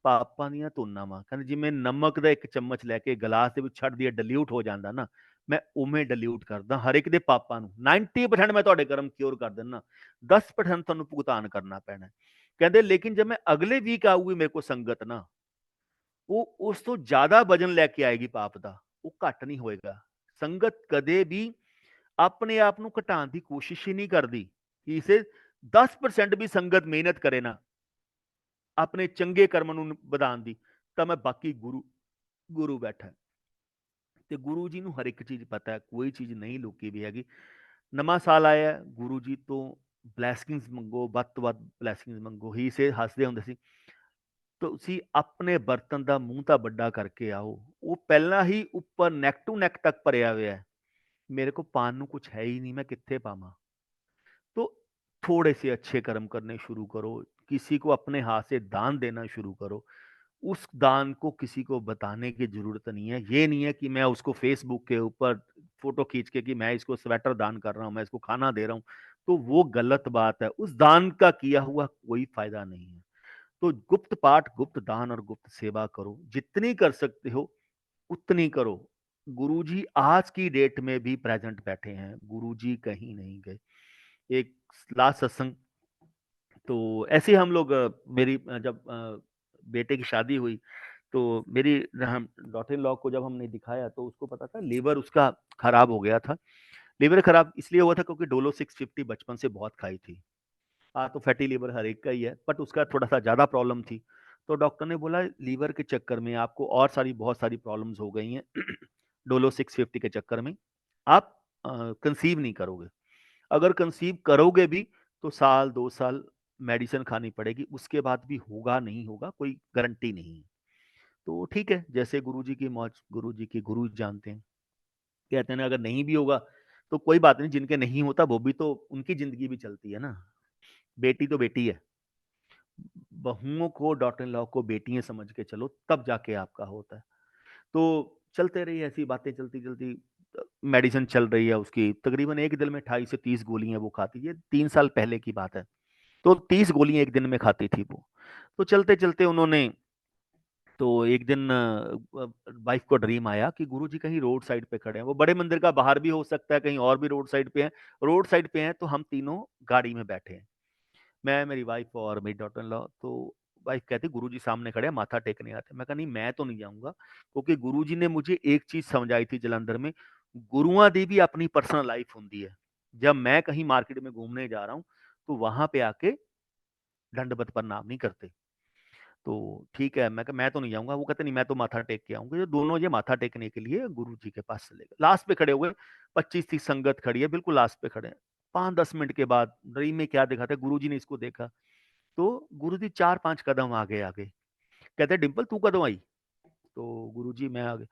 ਪਾਪਾਂ ਦੀਆਂ ਧੁਨਾਂ ਵਾਂ। ਕਹਿੰਦੇ ਜਿਵੇਂ ਨਮਕ ਦਾ ਇੱਕ ਚਮਚ ਲੈ ਕੇ ਗਲਾਸ ਦੇ ਵਿੱਚ ਛੱਡ ਦਈਏ ਡਿਲੂਟ ਹੋ ਜਾਂਦਾ ਨਾ, ਮੈਂ ਉਵੇਂ ਡਿਲੂਟ ਕਰਦਾ ਹਰ ਇੱਕ ਦੇ ਪਾਪਾਂ ਨੂੰ। 90% ਮੈਂ ਤੁਹਾਡੇ ਕਰਮ ਕਿਉਰ ਕਰ ਦਿੰਦਾ, 10% ਤੁਹਾਨੂੰ ਭੁਗਤਾਨ ਕਰਨਾ ਪੈਣਾ। ਕਹਿੰਦੇ ਲੇਕਿਨ ਜਦ ਮੈਂ ਅਗਲੇ ਵੀਕ ਆਊਗੀ ਮੇਰੇ ਕੋਲ ਸੰਗਤ ਨਾ, ਉਹ ਉਸ ਤੋਂ ਜ਼ਿਆਦਾ ਵਜਨ ਲੈ ਕੇ ਆਏਗੀ ਪਾਪ ਦਾ, ਉਹ ਘੱਟ ਨਹੀਂ ਹੋਏਗਾ। ਸੰਗਤ ਕਦੇ ਵੀ ਆਪਣੇ ਆਪ ਨੂੰ ਘਟਾਉਣ ਦੀ ਕੋਸ਼ਿਸ਼ ਹੀ ਨਹੀਂ ਕਰਦੀ ਕਿ ਇਸੇ 10% ਵੀ ਸੰਗਤ ਮਿਹਨਤ ਕਰੇ ਨਾ ਆਪਣੇ ਚੰਗੇ ਕਰਮ ਨੂੰ ਵਧਾਉਣ ਦੀ, ਤਾਂ ਮੈਂ ਬਾਕੀ ਗੁਰੂ ਬੈਠਾ। ਤੇ ਗੁਰੂ ਜੀ ਨੂੰ ਹਰ ਇੱਕ ਚੀਜ਼ ਪਤਾ ਹੈ, ਕੋਈ ਚੀਜ਼ ਨਹੀਂ ਲੁਕੀ ਵੀ ਹੈਗੀ। ਨਵਾਂ ਸਾਲ ਆਇਆ, ਗੁਰੂ ਜੀ ਤੋਂ ਬਲੈਸਿੰਗਸ ਮੰਗੋ, ਵੱਧ ਤੋਂ ਵੱਧ ਬਲੈਸਿੰਗਸ ਮੰਗੋ। ਹੀ ਸੇ ਹੱਸਦੇ ਹੁੰਦੇ ਸੀ, ਤੁਸੀਂ ਆਪਣੇ ਬਰਤਨ ਦਾ ਮੂੰਹ ਤਾਂ ਵੱਡਾ ਕਰਕੇ ਆਓ, ਉਹ ਪਹਿਲਾਂ ਹੀ ਉੱਪਰ ਨੈਕ ਟੂ ਨੈਕ ਤੱਕ ਭਰਿਆ ਹੋਇਆ ਹੈ। मेरे को पान ਨੂੰ कुछ है ही नहीं, मैं कितने पावा। तो थोड़े से अच्छे कर्म करने शुरू करो, किसी को अपने हाथ से दान देना शुरू करो। उस दान को किसी को बताने की जरूरत नहीं है। ये नहीं है कि मैं उसको फेसबुक के ऊपर फोटो खींच के कि मैं इसको स्वेटर दान कर रहा हूं, मैं इसको खाना दे रहा हूं, तो वो गलत बात है। उस दान का किया हुआ कोई फायदा नहीं है। तो गुप्त पाठ, गुप्त दान और गुप्त सेवा करो, जितनी कर सकते हो उतनी करो। गुरुजी आज की डेट में भी प्रेजेंट बैठे हैं, गुरुजी कहीं नहीं गए। एक लास्ट सत्संग, तो ऐसे हम लोग मेरी जब बेटे की शादी हुई तो मेरी डॉटर इन लॉ को जब हमने दिखाया तो उसको पता था लीवर उसका खराब हो गया था। लीवर खराब इसलिए हुआ था क्योंकि डोलो 650 बचपन से बहुत खाई थी। तो फैटी लीवर हर एक का ही है, बट उसका थोड़ा सा ज्यादा प्रॉब्लम थी। तो डॉक्टर ने बोला लीवर के चक्कर में आपको और बहुत सारी प्रॉब्लम्स हो गई हैं डोलो 650 के चक्कर में आप कंसीव नहीं करोगे। अगर कंसीव करोगे भी तो साल 2 साल मेडिसिन खानी पड़ेगी, उसके बाद भी होगा नहीं होगा कोई गारंटी नहीं है। तो ठीक है, जैसे गुरुजी की मौज, गुरुजी की गुरु जानते हैं। कहते हैं ना अगर नहीं भी होगा तो कोई बात नहीं, जिनके नहीं होता वो भी तो उनकी जिंदगी भी चलती है ना। बेटी तो बेटी है, बहुओं को, डॉटर इन लॉ को बेटियां समझ के चलो, तब जाके आपका होता है। तो चलते रही ऐसी बातें, चलती चलती मेडिसिन चल रही है उसकी, तकरीबन एक दिन में 28 से 30 गोलियां वो खाती है। 3 साल पहले की बात है। तो 30 गोलियां एक दिन में खाती थी वो। तो चलते चलते उन्होंने, तो एक दिन वाइफ को ड्रीम आया कि गुरुजी कहीं रोड साइड पे खड़े हैं। वो बड़े मंदिर का बाहर भी हो सकता है, कहीं और भी रोड साइड पे हैं। रोड साइड पे हैं तो हम तीनों गाड़ी में बैठे हैं, मैं, मेरी वाइफ और मेरी डॉटर इन लॉ। तो वाइफ कहती गुरुजी सामने खड़े हैं, माथा टेकने आते। मैं कहा नहीं, मैं तो नहीं जाऊंगा, क्योंकि गुरुजी ने मुझे एक चीज समझाई थी जलंधर में, गुरुआं दी भी अपनी पर्सनल लाइफ होती है। जब मैं कहीं मार्केट में घूमने जा रहा हूँ तो वहां पे आके दंडवत प्रणाम नहीं करते। तो ठीक है, मैं तो नहीं जाऊंगा। वो कहते नहीं, मैं तो माथा टेक के आऊंगा। ये दोनों ये माथा टेकने के लिए गुरु जी के पास चले गए। लास्ट पे खड़े हुए, 25-30 संगत खड़ी है, बिल्कुल लास्ट पे खड़े हैं। 5-10 मिनट के बाद ड्रीम में क्या दिखाते, गुरु जी ने इसको देखा तो गुरु जी 4-5 कदम आगे आगे, कहते डिंपल तू कदम आई। तो गुरु जी मैं आगे।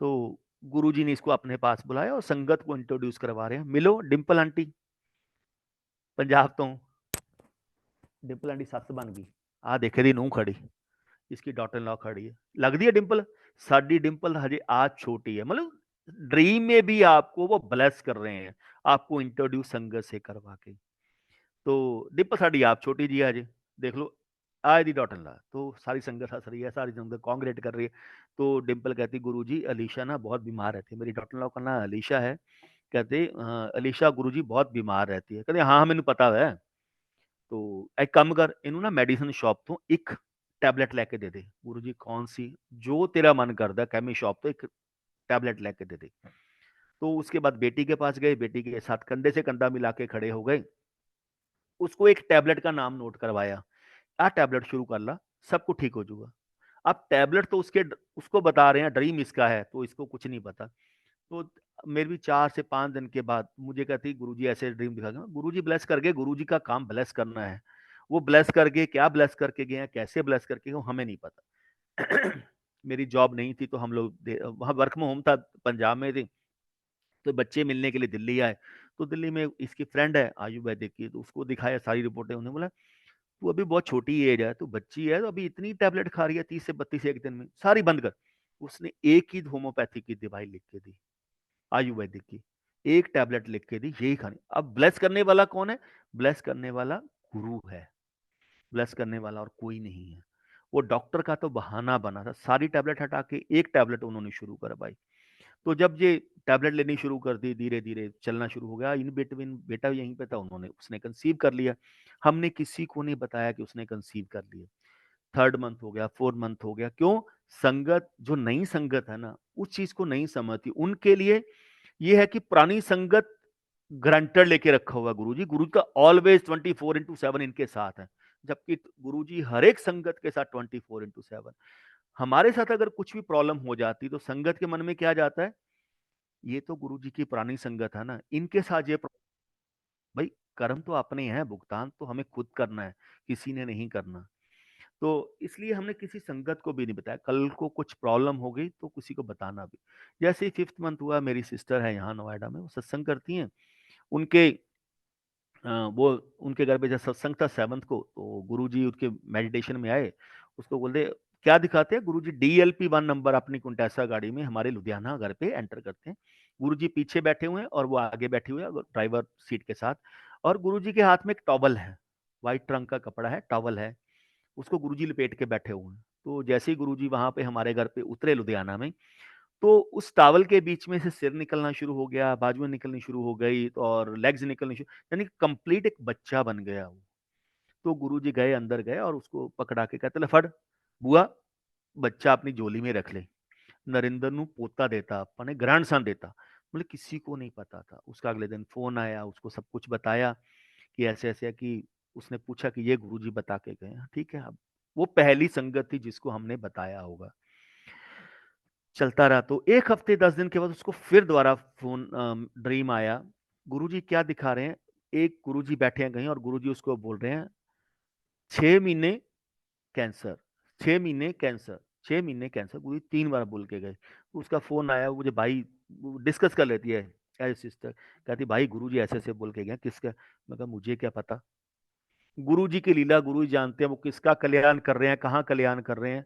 तो गुरु जी ने इसको अपने पास बुलाया और संगत को इंट्रोड्यूस करवा रहे हैं, मिलो डिंपल आंटी, पंजाब तो। डिंपल आंटी सस बन गई, आ देखे दी नूह खड़ी, इसकी डॉटर इन लॉ खड़ी है, लगती है डिंपल। साडी डिंपल हजे आज छोटी है, मतलब ड्रीम में भी आपको वो ब्लेस कर रहे हैं, आपको इंट्रोड्यूस संगत से करवा के। तो डिंपल साडी आप छोटी जी आज देख लो, आज दी डॉटर इन लॉ। तो सारी संगत हंस रही है, सारी संगत कांग्रेट कर रही है। तो डिंपल कहती गुरु जी अलीशा ना बहुत बीमार रहती है। मेरी डॉटर इन लॉ का नाम अलीशा है। कहते अलीशा गुरु जी बहुत बीमार रहती है। कहते हाँ मैंने पता है। तो एक काम कर, इन्हों ना मेडिसिन शॉप तो एक टैबलेट लेके दे दे। गुरुजी कौन सी, जो तेरा मन करता कैमी शॉप तो एक टैबलेट लेके दे दे। तो उसके बाद बेटी के पास गए, बेटी के साथ कंधे से कंधा मिला के खड़े हो गए, उसको एक टैबलेट का नाम नोट करवाया, आ टैबलेट शुरू कर ला, सब कुछ ठीक हो जाऊगा। अब टैबलेट तो उसको बता रहे हैं ड्रीम इसका है, तो इसको कुछ नहीं पता। तो मेरे भी 4 से 5 दिन के बाद मुझे कहती गुरुजी ऐसे ड्रीम दिखा गया। गुरुजी ब्लेस कर गए, गुरुजी का काम ब्लेस करना है। वो ब्लेस करके क्या ब्लेस करके गए हैं, कैसे ब्लेस करके गए हमें नहीं पता। मेरी जॉब नहीं थी, तो हम लोग वहाँ वर्क फ्रॉम होम था, पंजाब में थी, तो बच्चे मिलने के लिए दिल्ली आए। तो दिल्ली में इसकी फ्रेंड है आयुर्वेदिक की, तो उसको दिखाया सारी रिपोर्टें। उन्होंने बोला तू अभी बहुत छोटी एज है, तू बच्ची है, तो अभी इतनी टैबलेट खा रही है 30 से 32 एक दिन में, सारी बंद कर। उसने एक ही होम्योपैथी की दवाई लिख के दी, आयुर्वेदिक की, एक टैबलेट लिख के दी, यही खानी। अब ब्लेस करने वाला कौन है? ब्लेस करने वाला गुरु है, ब्लेस करने वाला और कोई नहीं है। वो डॉक्टर का तो बहाना बना था, सारी टैबलेट हटा के एक टैबलेट उन्होंने शुरू करवाई। तो जब ये टैबलेट लेनी शुरू कर दी, धीरे धीरे चलना शुरू हो गया। इन बिटवीन बेटा यहीं पे था, उसने कंसीव कर लिया। हमने किसी को नहीं बताया कि उसने कंसीव कर लिया। 3rd मंथ हो गया, 4th मंथ हो गया। क्यों? संगत, जो नई संगत है ना, उस चीज को नहीं समझती। उनके लिए ये है कि पुरानी संगत ग्रांटर लेके रखा हुआ गुरुजी, गुरु का ऑलवेज 24/7 इनके साथ है, जबकि गुरुजी हर एक संगत के साथ 24/7। हमारे साथ अगर कुछ भी प्रॉब्लम हो जाती तो संगत के मन में क्या जाता है, ये तो गुरुजी की पुरानी संगत है ना, इनके साथ ये भाई कर्म तो अपने हैं, भुगतान तो हमें खुद करना है, किसी ने नहीं करना। तो इसलिए हमने किसी संगत को भी नहीं बताया। कल को कुछ प्रॉब्लम हो गई तो किसी को बताना भी। जैसे ही 5th मंथ हुआ, मेरी सिस्टर है यहाँ नोएडा में, वो सत्संग करती हैं। उनके वो उनके घर पे जब सत्संग था 7th को, तो गुरुजी उसके मेडिटेशन में आए। उसको बोलते क्या दिखाते हैं गुरुजी? DLP-1 नंबर अपनी कुंटेसा गाड़ी में हमारे लुधियाना घर पे एंटर करते हैं। गुरुजी पीछे बैठे हुए हैं और वो आगे बैठे हुए हैं ड्राइवर सीट के साथ। और गुरुजी के हाथ में एक टॉवल है, व्हाइट रंग का कपड़ा है, टॉवल है, उसको गुरुजी लपेट के बैठे हुए हैं। तो जैसे ही गुरुजी वहां पे हमारे घर पे उतरे लुधियाना में, तो उस टावल के बीच में से सिर निकलना शुरू हो गया, बाजुएं निकलनी शुरू हो गई, तो और लेग्स निकलनी शुरू, यानी कंप्लीट एक बच्चा बन गया वो। तो गुरुजी गए, अंदर गए और उसको पकड़ा के कहते ले फड़ बुआ, बच्चा अपनी झोली में रख ले। नरेंद्र नु पोता देता, अपने ग्रैंडसन देता। मतलब किसी को नहीं पता था। उसका अगले दिन फोन आया, उसको सब कुछ बताया कि ऐसे ऐसे है, कि उसने पूछा कि ये गुरुजी बता के गए। ठीक है, अब वो पहली संगत थी जिसको हमने बताया होगा। चलता रहा। तो 1 हफ्ते 10 दिन के बाद उसको फिर दोबारा फोन ड्रीम आया। गुरुजी क्या दिखा रहे हैं? एक गुरुजी बैठे हैं कहीं और गुरुजी उसको बोल रहे हैं 6 महीने कैंसर, 6 महीने कैंसर, 6 महीने कैंसर। गुरुजी 3 बार बोल के गए। तो उसका फोन आया, मुझे भाई डिस्कस कर लेती है एज सिस्टर, कहती भाई गुरुजी ऐसे ऐसे बोल के गए। किसका? मैं कहा मुझे क्या पता, गुरुजी की लीला गुरु जी जानते हैं। वो किसका कल्याण कर रहे हैं, कहाँ कल्याण कर रहे हैं,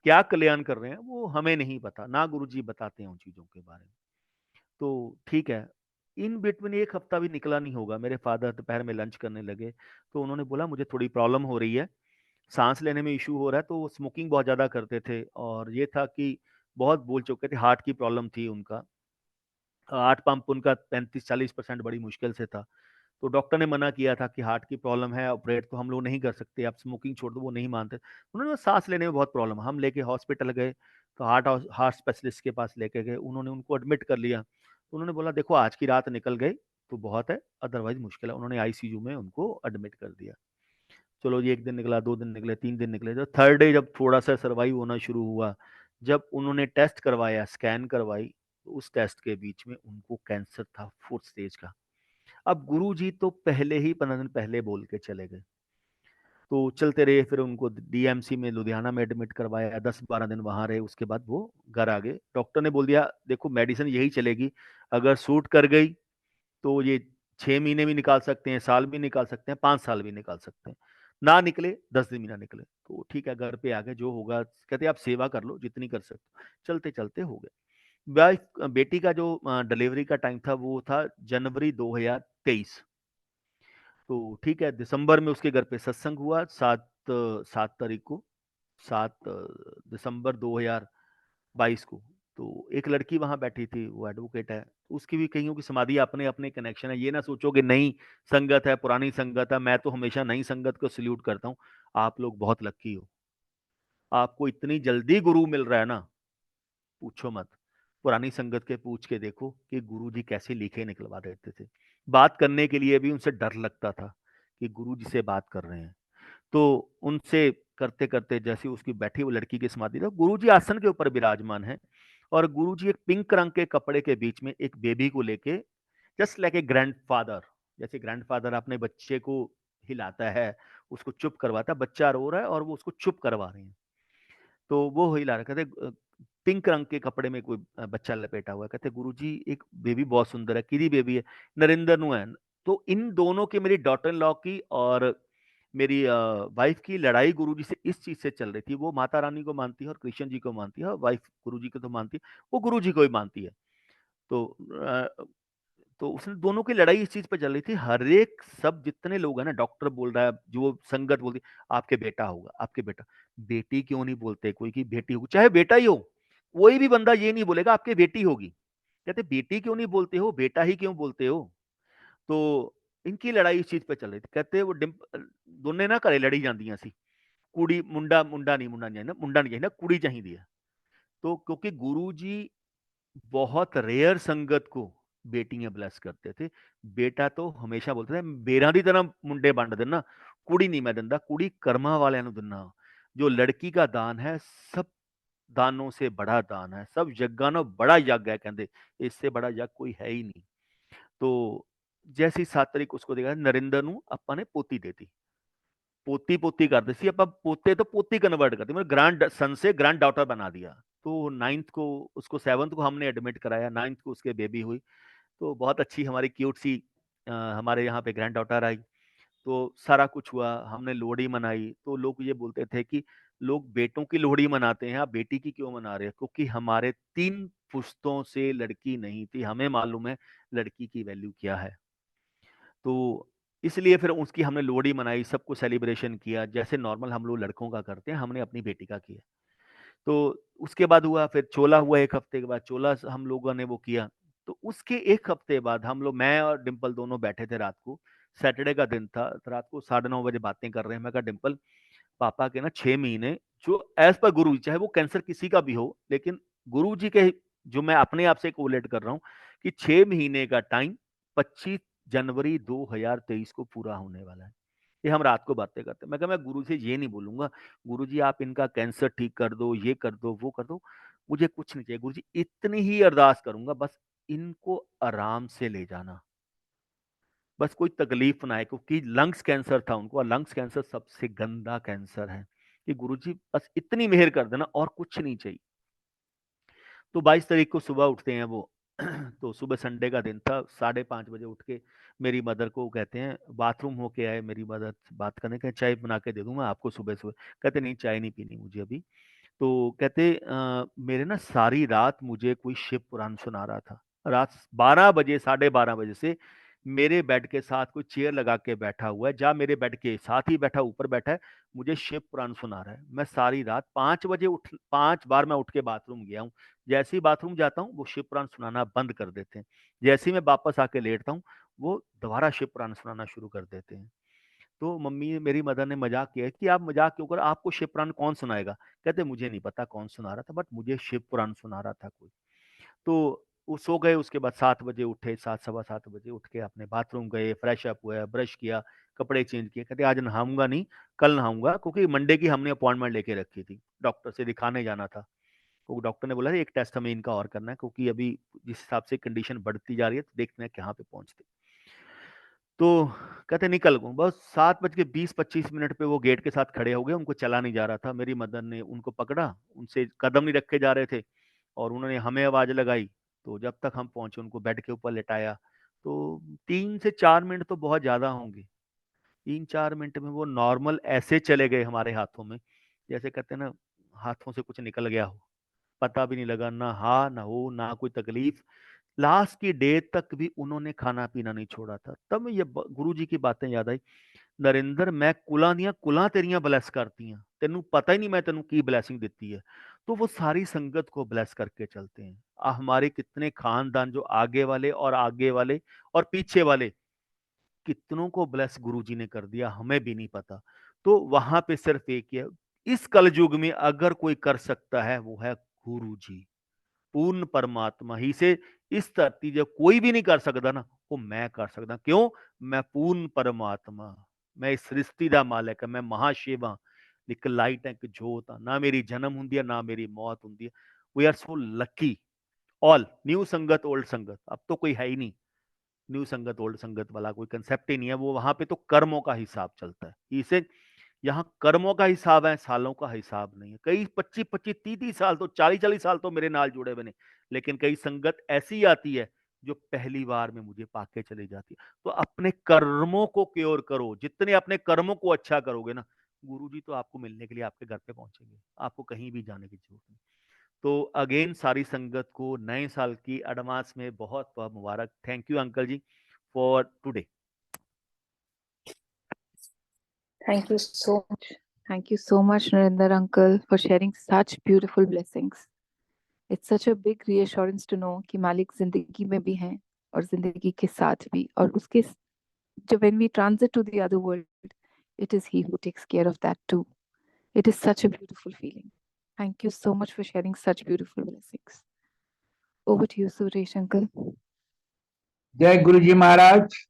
क्या कल्याण कर रहे हैं, वो हमें नहीं पता, ना गुरुजी बताते हैं उन चीजों के बारे में। तो ठीक है, इन बिटवीन 1 हफ्ता भी निकला नहीं होगा, मेरे फादर दोपहर में लंच करने लगे। तो उन्होंने बोला मुझे थोड़ी प्रॉब्लम हो रही है, सांस लेने में इशू हो रहा है। तो वो स्मोकिंग बहुत ज्यादा करते थे, और ये था कि बहुत बोल चुके थे, हार्ट की प्रॉब्लम थी उनका, हार्ट पंप उनका 35-40% बड़ी मुश्किल से था। तो डॉक्टर ने मना किया था कि हार्ट की प्रॉब्लम है, ऑपरेट तो हम लोग नहीं कर सकते, आप स्मोकिंग छोड़ दो। वो नहीं मानते। उन्होंने सांस लेने में बहुत प्रॉब्लम, हम लेके हॉस्पिटल गए, तो हार्ट हार्ट स्पेशलिस्ट के पास लेके गए। उन्होंने उनको एडमिट कर लिया। तो उन्होंने बोला देखो आज की रात निकल गई तो बहुत है, अदरवाइज मुश्किल है। उन्होंने आईसीयू में उनको एडमिट कर दिया। चलो जी, 1 दिन निकला, 2 दिन निकले, 3 दिन निकले। जब 3rd डे जब थोड़ा सा सर्वाइव होना शुरू हुआ, जब उन्होंने टेस्ट करवाया, स्कैन करवाई, तो उस टेस्ट के बीच में उनको कैंसर था 4th स्टेज का। अब गुरुजी तो पहले ही 15 दिन पहले बोल के चले गए। तो चलते रहे, फिर उनको डीएमसी में लुधियाना में एडमिट करवाया, 10-12 दिन वहां रहे। उसके बाद वो घर आ गए। डॉक्टर ने बोल दिया देखो मेडिसिन यही चलेगी, अगर सूट कर गई तो ये 6 महीने भी निकाल सकते हैं, साल भी निकाल सकते हैं, 5 साल भी निकाल सकते हैं, ना निकले 10 दिन भी ना निकले तो ठीक है, घर पे आ गए। जो होगा कहते आप सेवा कर लो जितनी कर सकते हो। चलते चलते हो गए। बेटी का जो डिलीवरी का टाइम था वो था जनवरी 2023। तो ठीक है, दिसंबर में उसके घर पे सत्संग हुआ, 7 तारीख को, 7 दिसंबर 2022 को। तो एक लड़की वहां बैठी थी, वो एडवोकेट है, उसकी भी कईयों की समाधि अपने अपने कनेक्शन है। ये ना सोचो कि नई संगत है, पुरानी संगत है। मैं तो हमेशा नई संगत को सल्यूट करता हूँ। आप लोग बहुत लक्की हो, आपको इतनी जल्दी गुरु मिल रहा है ना, पूछो मत। पुरानी संगत के पूछ के देखो कि गुरुजी कैसे लिखे निकलवा देते थे। बात करने के लिए भी उनसे डर लगता था कि गुरुजी से बात कर रहे हैं। तो उनसे करते करते जैसे उसकी बैठी वो लड़की की समाधि था, गुरुजी आसन के ऊपर विराजमान है और गुरुजी एक पिंक रंग के कपड़े के बीच में एक बेबी को लेके, जस्ट लाइक ए ग्रैंडफादर, जैसे ग्रैंडफादर अपने बच्चे को हिलाता है, उसको चुप करवाता है, बच्चा रो रहा है और वो उसको चुप करवा रहे हैं, तो वो हिला रहे, कहते पिंक रंग के कपड़े में कोई बच्चा लपेटा हुआ है, कहते गुरुजी एक बेबी बहुत सुंदर है, किरी बेबी है, नरेंद्र नु है। तो इन दोनों की, मेरी डॉटर इन लॉ की और मेरी वाइफ की लड़ाई गुरुजी से इस चीज से चल रही थी। वो माता रानी को मानती है और कृष्ण जी को मानती है, और वाइफ गुरुजी को तो मानती है, वो गुरुजी को ही मानती है। तो तो उसने, दोनों की लड़ाई इस चीज पे चल रही थी। हर एक, सब जितने लोग हैं ना, डॉक्टर बोल रहा है, जो संगत बोलती है, आपके बेटा होगा, आपके बेटा। बेटी क्यों नहीं बोलते कोई की बेटी होगी, चाहे बेटा ही हो, कोई भी बंदा ये नहीं बोलेगा आपकी बेटी होगी। कहते बेटी क्यों नहीं बोलते हो, बेटा ही क्यों बोलते हो। तो इनकी लड़ाई इस चीज पे चल रही थी। कहते वो दोनों ना घरे लड़ी जांदियां सी, कुड़ी मुंडा मुंडा नहीं, मुंडा नहीं, मुंडा नहीं चाहिए ना, कुड़ी चाहिए है। तो क्योंकि गुरुजी बहुत रेयर संगत को बेटियां ब्लेस करते थे। बेटा तो हमेशा बोलते थे बेरा दी तरह मुंडे वंड देना, कुड़ी नहीं मैं दिंदा, कुड़ी कर्मा वालियां नूं दिन्ना। जो लड़की का दान है, सब दानों से बड़ा दान है, सब यज्ञां नालों बड़ा यज्ञ है, कहते इससे बड़ा यज्ञ कोई है ही नहीं। तो जैसी 7 तारीख उसको देखा, नरिंदर नूं आपां ने पोती देती, पोती पोती करते सी, ਆਪਾਂ पोते तो पोती कन्वर्ट करती, मतलब ग्रैंड सन से ग्रैंड डॉटर बना दिया। तो 9th को उसको, 7th को हमने एडमिट कराया, 9th को उसके बेबी हुई। तो बहुत अच्छी हमारी क्यूट सी हमारे यहाँ पे ग्रैंड डॉटर आई। तो सारा कुछ हुआ, हमने लोहड़ी मनाई। तो लोग ये बोलते थे कि लोग बेटों की लोहड़ी मनाते हैं, आप बेटी की क्यों मना रहे हैं, क्योंकि हमारे 3 पुश्तों से लड़की नहीं थी, हमें मालूम है लड़की की वैल्यू क्या है। तो इसलिए फिर उसकी हमने लोहड़ी मनाई, सब कुछ सेलिब्रेशन किया, जैसे नॉर्मल हम लोग लड़कों का करते हैं, हमने अपनी बेटी का किया। तो उसके बाद हुआ, फिर चोला हुआ, 1 हफ्ते के बाद चोला हम लोगों ने वो किया। तो उसके 1 हफ्ते बाद हम लोग, मैं और डिम्पल दोनों बैठे थे रात को, सैटरडे का दिन था, तो रात को 9:30 बजे बातें कर रहे हैं। मैं कहा डिम्पल, पापा के ना 6 महीने, जो एज पर गुरु, चाहे वो कैंसर किसी का भी हो, लेकिन गुरु जी के, जो मैं अपने आप से कोलेट कर रहा हूँ, कि 6 महीने का टाइम 25 जनवरी 2023 को पूरा होने वाला है। ये हम रात को बातें करते हैं। मैं कहा मैं गुरु से ये नहीं बोलूंगा, गुरु जी आप इनका कैंसर ठीक कर दो, ये कर दो, वो कर दो, मुझे कुछ नहीं चाहिए गुरु जी, इतनी ही अरदास करूंगा, बस इनको आराम से ले जाना, बस कोई तकलीफ ना आए, क्योंकि लंग्स कैंसर था उनको, और लंग्स कैंसर सबसे गंदा कैंसर है, कि गुरुजी बस इतनी मेहर कर देना और कुछ नहीं चाहिए। तो 22 तारीख को सुबह उठते हैं वो तो सुबह संडे का दिन था, 5:30 बजे उठ के मेरी मदर को कहते हैं, बाथरूम होके आए, मेरी मदर से बात करने के, चाय बना के दे दूंगा आपको सुबह सुबह। कहते नहीं चाय नहीं पीनी मुझे अभी। तो कहते मेरे ना सारी रात मुझे कोई शिव पुराण सुना रहा था, रात 12 बजे, 12:30 बजे से मेरे बेड के साथ कोई चेयर लगा के बैठा हुआ है, जहाँ मेरे बेड के साथ ही बैठा, ऊपर बैठा है, मुझे शिव पुराण सुना रहा है। मैं सारी रात 5 बजे उठ, 5 बार मैं उठ के बाथरूम गया हूँ। जैसे ही बाथरूम जाता हूँ, वो शिव पुराण सुनाना बंद कर देते हैं। जैसे ही मैं वापस आके लेटता हूँ, वो दोबारा शिव पुराण सुनाना शुरू कर देते हैं। तो मम्मी, मेरी मदर ने मजाक किया कि आप मजाक क्यों कर, आपको शिव पुराण कौन सुनाएगा। कहते मुझे नहीं पता कौन सुना रहा था, बट मुझे शिव पुराण सुना रहा था कोई। तो वो सो गए। उसके बाद 7 बजे उठे, 7 सवा 7 बजे उठ के अपने बाथरूम गए, फ्रेश अप हुए, ब्रश किया, कपड़े चेंज किए। कहते आज नहाऊंगा नहीं, कल नहाऊंगा, क्योंकि मंडे की हमने अपॉइंटमेंट लेके रखी थी, डॉक्टर से दिखाने जाना था। तो डॉक्टर ने बोला एक टेस्ट हमें इनका और करना है, क्योंकि अभी जिस हिसाब से कंडीशन बढ़ती जा रही है, तो देखते हैं कहाँ पे पहुंचते। तो कहते निकल गए। बस 7:20-25 पे वो गेट के साथ खड़े हो गए, उनको चला नहीं जा रहा था। मेरी मदर ने उनको पकड़ा, उनसे कदम नहीं रखे जा रहे थे, और उन्होंने हमें आवाज लगाई। तो जब तक हम पहुंचे, उनको बेड के ऊपर लेटाया। तो 3 से 4 मिनट तो बहुत ज्यादा होंगे, 3-4 मिनट में वो नॉर्मल ऐसे चले गए हमारे हाथों में, जैसे कहते हैं ना, हाथों से कुछ निकल गया हो, पता भी नहीं लगा, ना हा ना हो, ना कोई तकलीफ। लास्ट की डे तक भी उन्होंने खाना पीना नहीं छोड़ा था। तब ये गुरु जी की बातें याद आई, नरेंद्र मैं कुला दियां कुला तेरियां ब्लेस करती हैं, तेनू पता ही नहीं मैं तेनू की ब्लेसिंग देती है। तो वो सारी संगत को ब्लेस करके चलते हैं। हमारे कितने खानदान, जो आगे वाले और आगे वाले और पीछे वाले, कितनों को ब्लेस गुरु जी ने कर दिया, हमें भी नहीं पता। तो वहां पे सिर्फ एक ही है, इस कलयुग में अगर कोई कर सकता है, वो है गुरु जी। पूर्ण परमात्मा ही से इस धरती जो कोई भी नहीं कर सकता ना, वो मैं कर सकता। क्यों? मैं पूर्ण परमात्मा, मैं इस सृष्टि का मालिक है, मैं महाशिव हाँ, एक लाइट है, एक जोत हाँ, ना मेरी जन्म होंदी है ना मेरी मौत होंदी है। We are so lucky all. New संगत ओल्ड संगत अब तो कोई है ही नहीं, न्यू संगत ओल्ड संगत वाला कोई कंसेप्ट ही नहीं है। वो वहां पे तो कर्मों का हिसाब चलता है। इसे यहाँ कर्मों का हिसाब है, सालों का हिसाब नहीं है। कई 25-25 30-30 साल तो 40-40 साल तो मेरे नाल जुड़े हुए ने, लेकिन कई संगत ऐसी आती है जो पहली बार में मुझे पाके चली जाती है। तो अपने कर्मों को क्योर करो, जितने अपने कर्मों को अच्छा करोगे ना, गुरु जी तो आपको मिलने के लिए आपके घर पे पहुंचेंगे, आपको कहीं भी जाने की जरूरत नहीं। तो अगेन सारी संगत को नए साल की एडवांस में बहुत बहुत मुबारक। Thank you uncle ji for today. Thank you so much. Thank you so much, Narendra uncle, for sharing such beautiful blessings. It's such a big reassurance to know कि मालिक जिंदगी में भी हैं और जिंदगी के साथ भी, और उसके जब when we transit to the other world, it is he who takes care of that too. It is such a beautiful feeling. Thank you so much for sharing such beautiful blessings. Over to you, Suresh uncle. जय गुरु जी महाराज।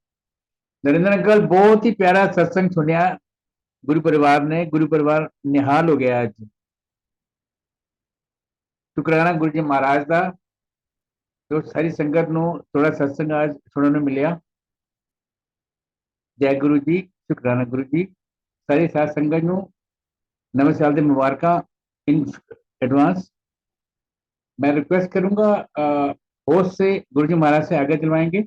Narendra uncle, बहुत ही प्यारा सत्संग सुनिया गुरु परिवार ने। गुरु परिवार निहाल हो गया आज। शुक्राना गुरु जी महाराज का, जो सारी संगत ਨੂੰ थोड़ा सत्संग आज सुनने ਨੂੰ मिलिया। जय गुरु जी, शुक्राना गुरु जी। सारी साथ संगत ਨੂੰ नवे साल की मुबारक इन एडवांस। मैं रिक्वेस्ट करूंगा होस्ट से गुरु जी महाराज से आगे चलवाएंगे।